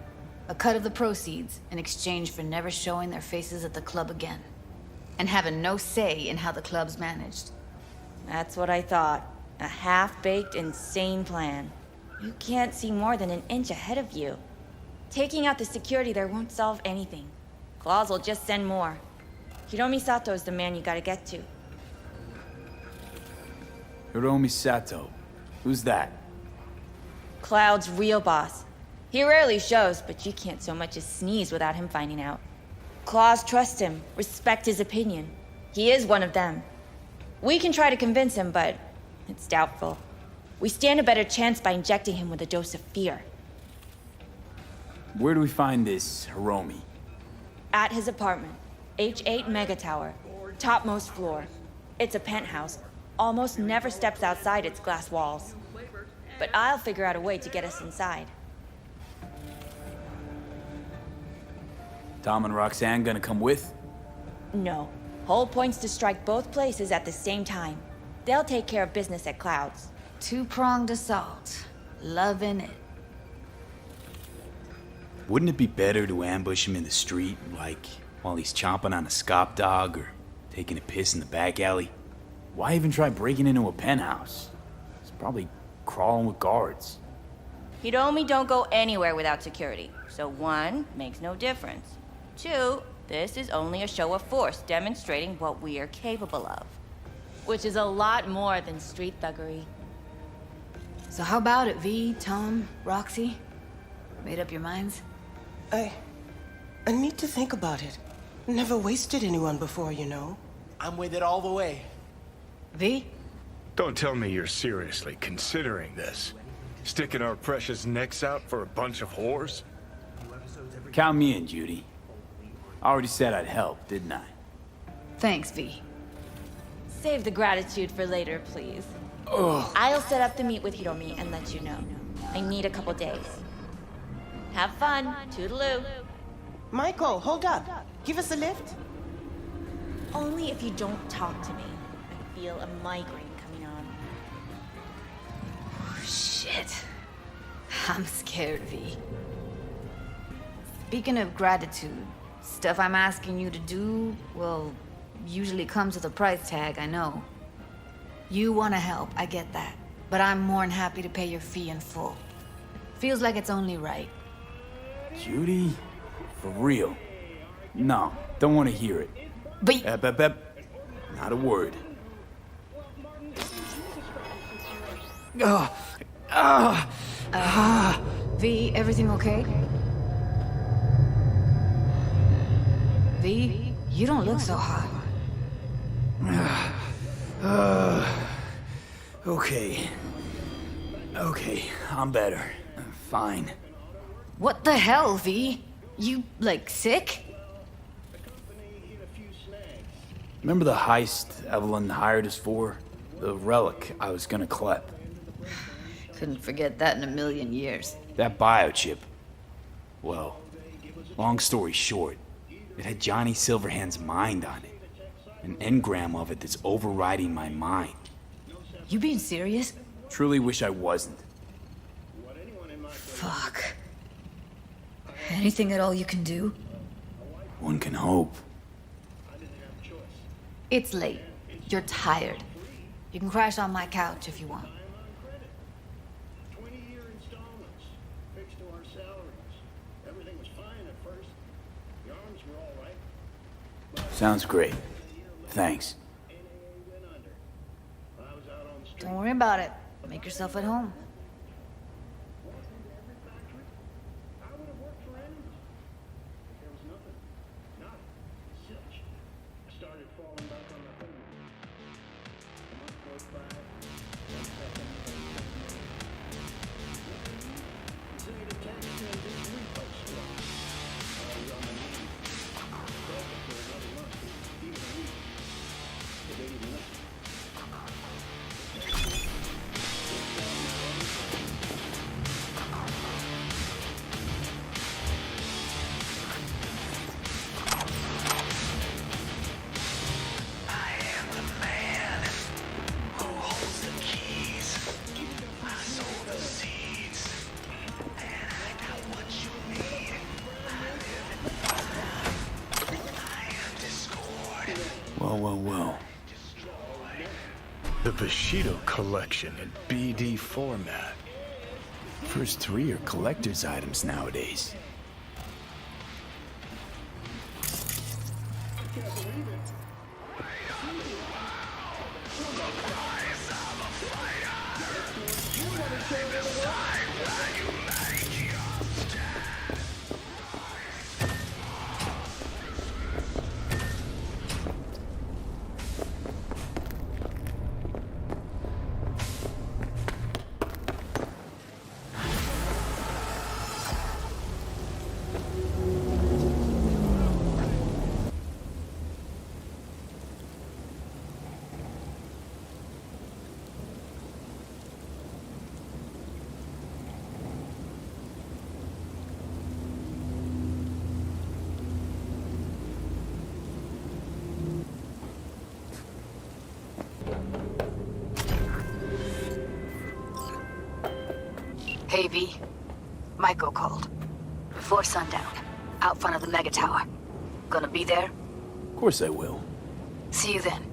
A cut of the proceeds in exchange for never showing their faces at the club again. And having no say in how the club's managed. That's what I thought. A half-baked, insane plan. You can't see more than an inch ahead of you. Taking out the security there won't solve anything. Claws will just send more. Hiromi Sato's the man you gotta get to. Hiromi Sato. Who's that? Cloud's real boss. He rarely shows, but you can't so much as sneeze without him finding out. Claws trust him, respect his opinion. He is one of them. We can try to convince him, but it's doubtful. We stand a better chance by injecting him with a dose of fear. Where do we find this Hiromi? At his apartment, H8 Mega Tower, topmost floor. It's a penthouse. Almost never steps outside its glass walls. But I'll figure out a way to get us inside. Tom and Roxanne gonna come with? No. Whole point's to strike both places at the same time. They'll take care of business at Clouds. Two-pronged assault. Loving it. Wouldn't it be better to ambush him in the street, like while he's chomping on a scop dog or taking a piss in the back alley? Why even try breaking into a penthouse? He's probably crawling with guards. Hiromi don't go anywhere without security. So 1, makes no difference. 2, this is only a show of force demonstrating what we are capable of. Which is a lot more than street thuggery. So how about it, V, Tom, Roxy? Made up your minds? I need to think about it. Never wasted anyone before, you know. I'm with it all the way. V? Don't tell me you're seriously considering this. Sticking our precious necks out for a bunch of whores? Count me in, Judy. I already said I'd help, didn't I? Thanks, V. Save the gratitude for later, please. Ugh. I'll set up the meet with Hiromi and let you know. I need a couple days. Have fun. Toodaloo. Michael, hold up. Give us a lift. Only if you don't talk to me. I feel a migraine coming on. Oh, shit. I'm scared, V. Speaking of gratitude, stuff I'm asking you to do, well, usually comes with a price tag, I know. You want to help, I get that. But I'm more than happy to pay your fee in full. Feels like it's only right. Judy? For real? No, don't want to hear it. But... Not a word. V, everything okay? V, you don't look so hot. Okay. Okay, I'm better. Fine. What the hell, V? You, like, sick? Remember the heist Evelyn hired us for? The relic I was gonna collect. Couldn't forget that in a million years. That biochip. Well, long story short, it had Johnny Silverhand's mind on it. An engram of it that's overriding my mind. You being serious? Truly wish I wasn't. Fuck. Anything at all you can do? One can hope. It's late. You're tired. You can crash on my couch if you want. Sounds great. Thanks. Don't worry about it. Make yourself at home. Well. The Bushido collection in BD format. First 3 are collector's items nowadays. Hey, V. Michael called. Before sundown. Out front of the Mega Tower. Gonna be there? Of course I will. See you then.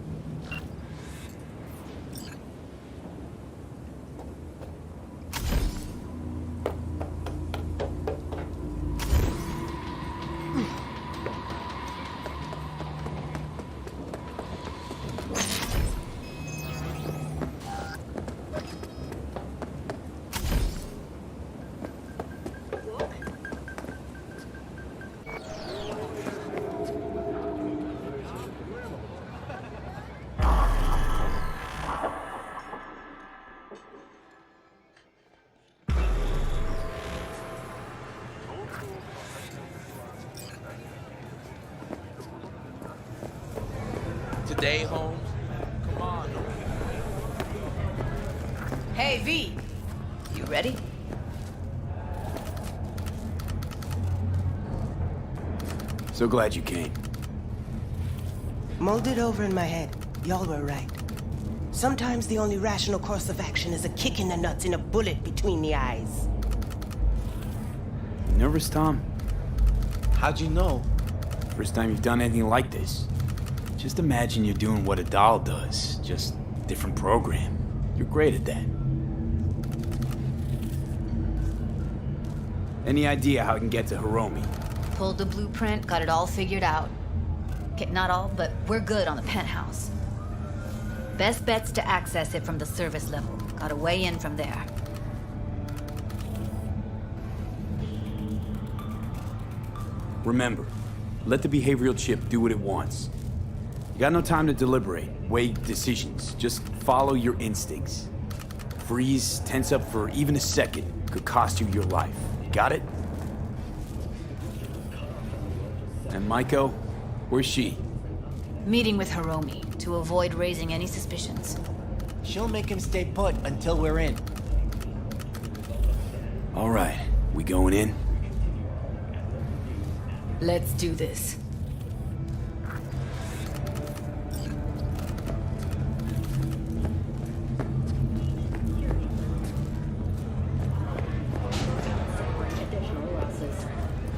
Today, Holmes? Come on. Hey, V. You ready? So glad you came. Mulled it over in my head. Y'all were right. Sometimes the only rational course of action is a kick in the nuts and a bullet between the eyes. You nervous, Tom? How'd you know? First time you've done anything like this. Just imagine you're doing what a doll does, just different program. You're great at that. Any idea how I can get to Hiromi? Pulled the blueprint, got it all figured out. Okay, not all, but we're good on the penthouse. Best bet's to access it from the service level. Got a way in from there. Remember, let the behavioral chip do what it wants. You got no time to deliberate, weigh decisions. Just follow your instincts. Freeze, tense up for even a second could cost you your life. Got it? And Maiko, where's she? Meeting with Hiromi to avoid raising any suspicions. She'll make him stay put until we're in. All right, we going in? Let's do this.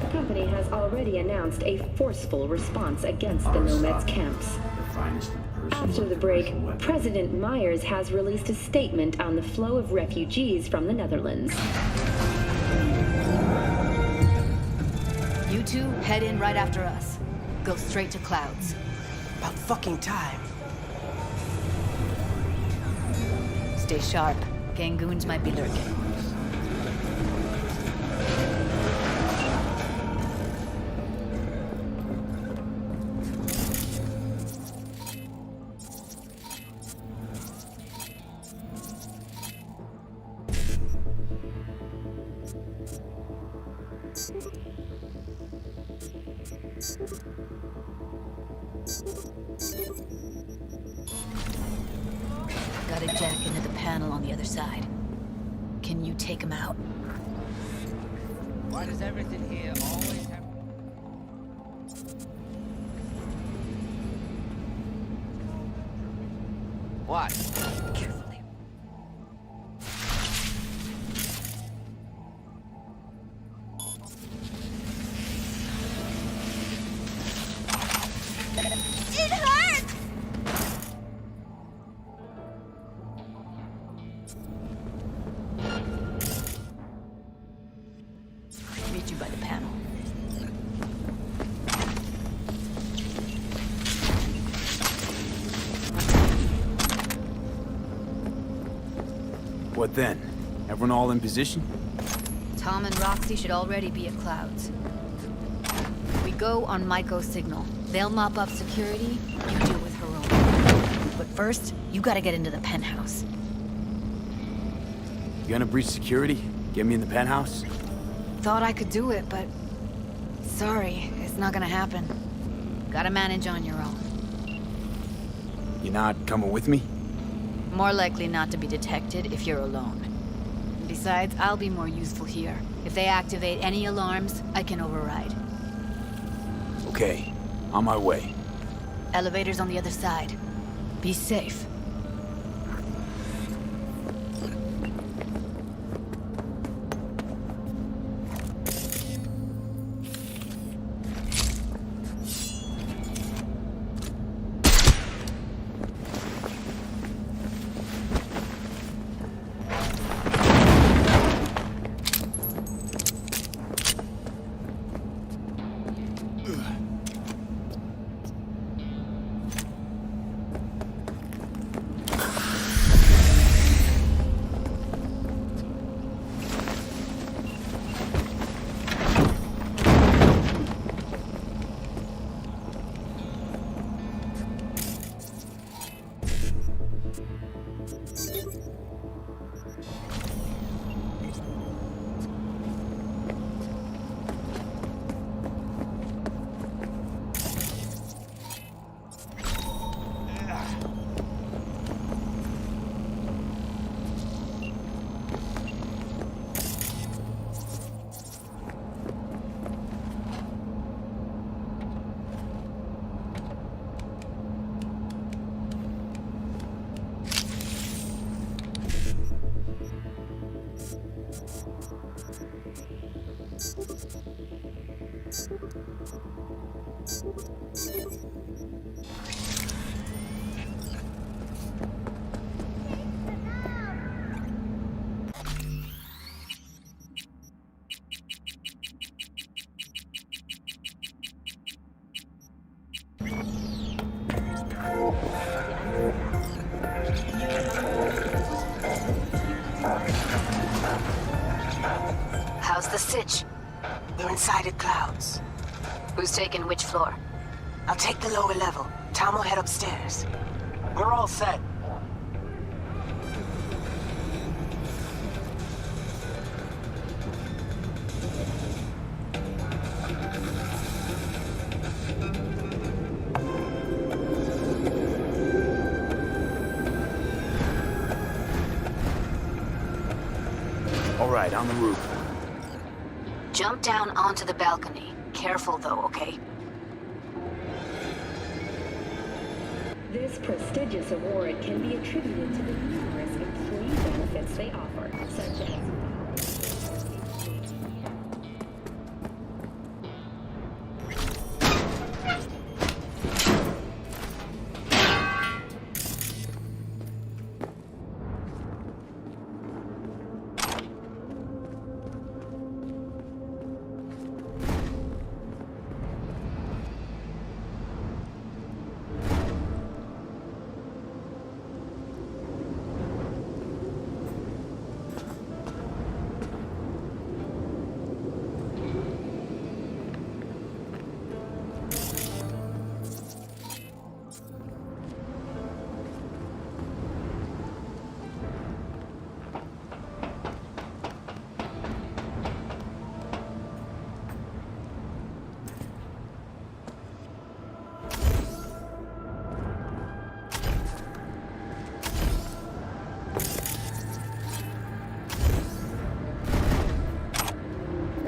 The company has already announced a forceful response against the Nomads camps. After the break, President Myers has released a statement on the flow of refugees from the Netherlands. You two head in right after us. Go straight to Clouds. About fucking time. Stay sharp. Gangoons might be lurking. Got a jack into the panel on the other side. Can you take him out? Why does everything here always have... What? Carefully. It hurts! What then? Everyone all in position? Tom and Roxy should already be at Clouds. We go on Maiko's signal. They'll mop up security, you deal with Hiromi. But first, you gotta get into the penthouse. You gonna breach security? Get me in the penthouse? Thought I could do it, but... sorry, it's not gonna happen. Gotta manage on your own. You're not coming with me? More likely not to be detected if you're alone. Besides, I'll be more useful here. If they activate any alarms, I can override. Okay, on my way. Elevator's on the other side. Be safe. How's the sitch? We're inside at Clouds. Who's taking which floor? I'll take the lower level. Tom will head upstairs. We're all set. All right, on the roof. Jump down onto the balcony. Careful though, okay? This prestigious award can be attributed to the numerous employee benefits they offer, such as...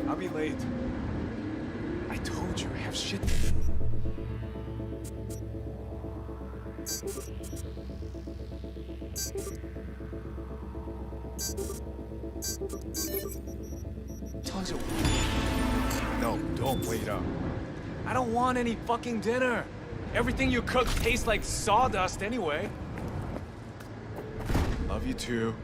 I'll be late. I told you I have shit. Tongues are... No, don't wait up. I don't want any fucking dinner. Everything you cook tastes like sawdust anyway. Love you too.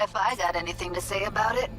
if I got anything to say about it.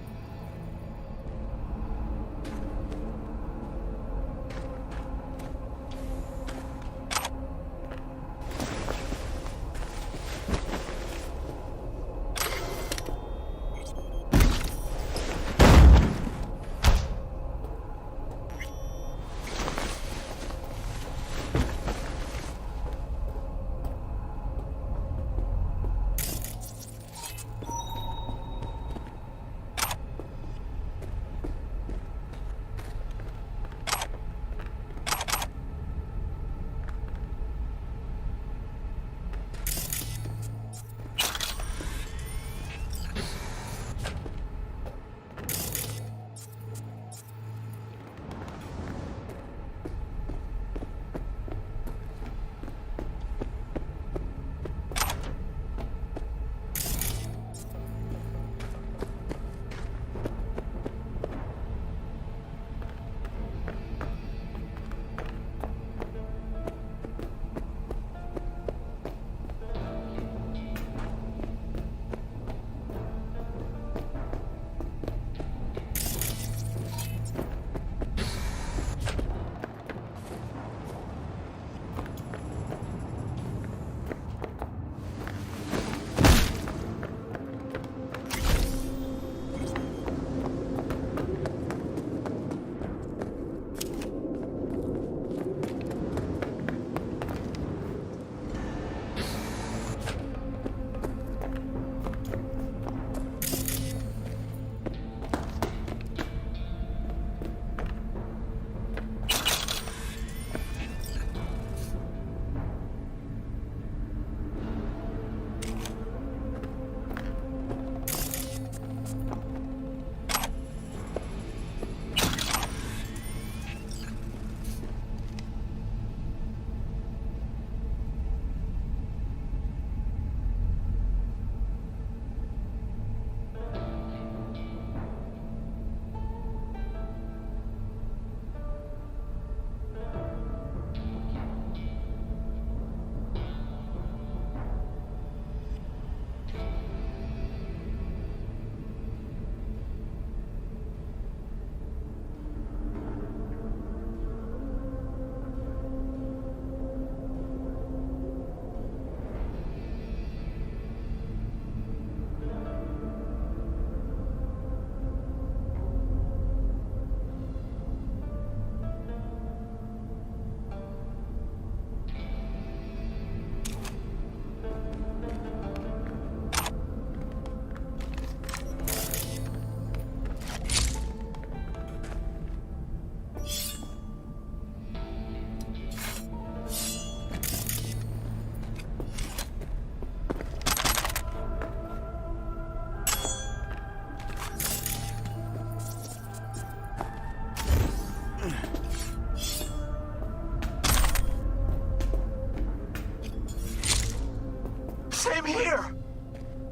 Same here!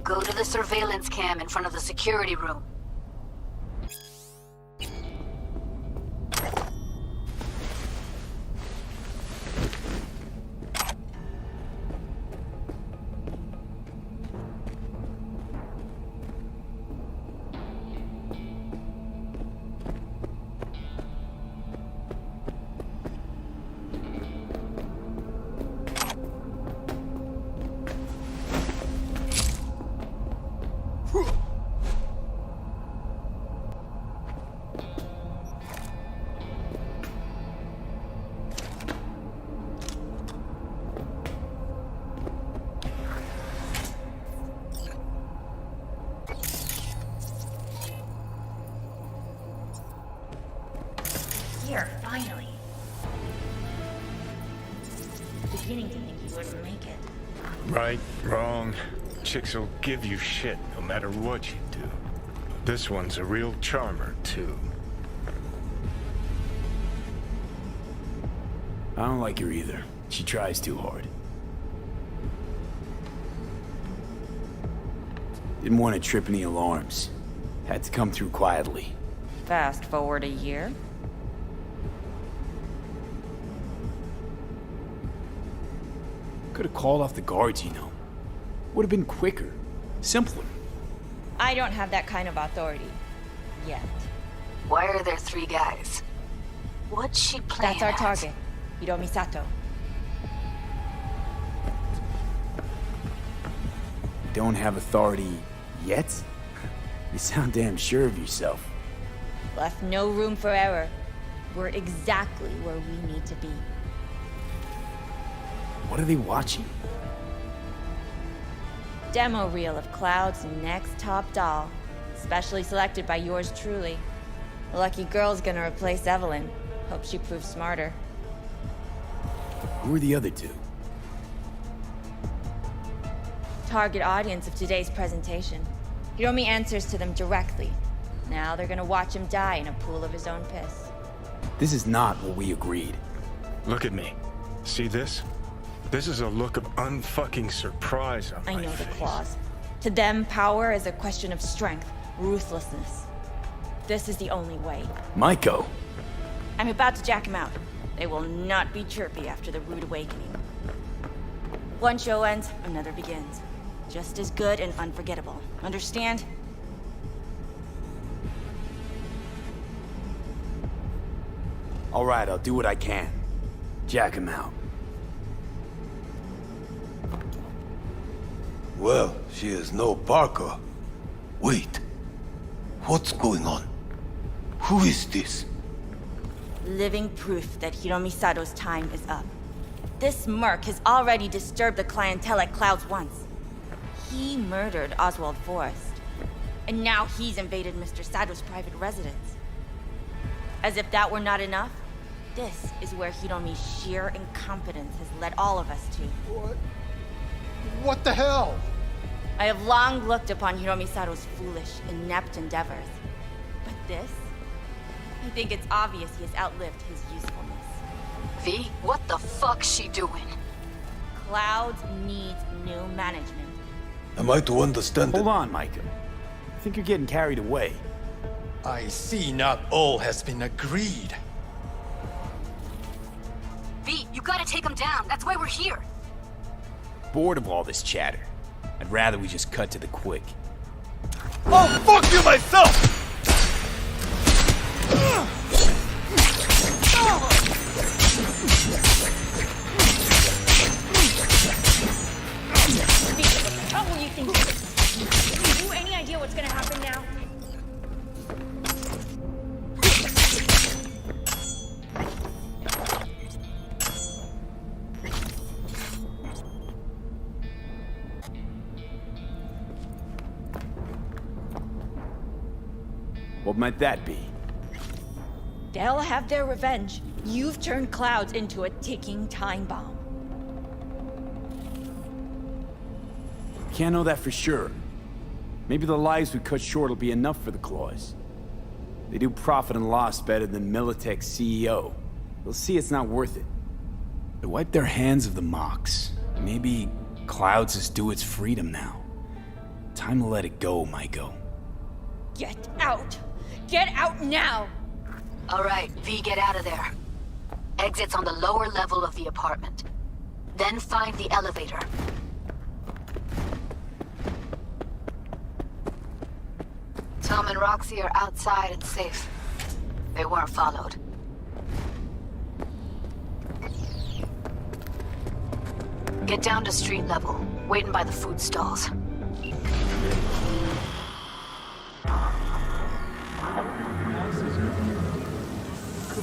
Go to the surveillance cam in front of the security room. Here, finally. Beginning to think you wouldn't make it. Right, wrong. Chicks will give you shit no matter what you do. This one's a real charmer, too. I don't like her either. She tries too hard. Didn't want to trip any alarms. Had to come through quietly. Fast forward a year. Could have called off the guards, you know. Would have been quicker. Simpler. I don't have that kind of authority. Yet. Why are there 3 guys? What's she playing That's our at? target. Hiromi Sato. Don't have authority yet? You sound damn sure of yourself. Left no room for error. We're exactly where we need to be. What are they watching? Demo reel of Cloud's next top doll. Specially selected by yours truly. The lucky girl's gonna replace Evelyn. Hope she proves smarter. Who are the other 2? Target audience of today's presentation. Hiromi answers to them directly. Now they're gonna watch him die in a pool of his own piss. This is not what we agreed. Look at me. See this? This is a look of unfucking surprise on I my know face. the clause. To them, power is a question of strength, ruthlessness. This is the only way. Maiko! I'm about to jack him out. They will not be chirpy after the rude awakening. One show ends, another begins. Just as good and unforgettable. Understand? All right, I'll do what I can. Jack him out. Well, she is no Parker. Wait. What's going on? Who is this? Living proof that Hiromi Sato's time is up. This merc has already disturbed the clientele at Clouds once. He murdered Oswald Forrest. And now he's invaded Mr. Sato's private residence. As if that were not enough, this is where Hiromi's sheer incompetence has led all of us to. What the hell? I have long looked upon Hiromi Sato's foolish, inept endeavors. But this? I think it's obvious he has outlived his usefulness. V, what the fuck's she doing? Clouds needs new management. Am I to understand Hold on, Micah. I think you're getting carried away. I see not all has been agreed. V, you gotta take him down. That's why we're here. Bored of all this chatter. I'd rather we just cut to the quick. I'll fuck you myself! How will you think? Have you any idea what's gonna happen now? What might that be? They'll have their revenge. You've turned Clouds into a ticking time bomb. Can't know that for sure. Maybe the lives we cut short will be enough for the Claws. They do profit and loss better than Militech's CEO. They'll see it's not worth it. They wipe their hands of the Mox. Maybe Clouds is due its freedom now. Time to let it go, Maiko. Get out! Get out now! All right, V, get out of there. Exit's on the lower level of the apartment. Then find the elevator. Tom and Roxy are outside and safe. They weren't followed. Get down to street level, waiting by the food stalls.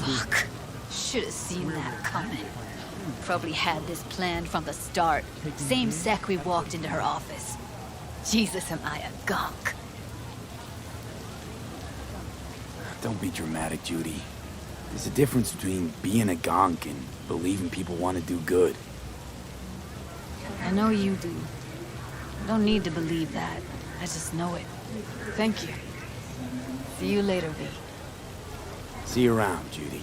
Fuck. Should have seen that coming. Probably had this planned from the start. Same sec we walked into her office. Jesus, am I a gunk. Don't be dramatic, Judy. There's a difference between being a gonk and believing people want to do good. I know you do. I don't need to believe that. I just know it. Thank you. See you later, V. See you around, Judy.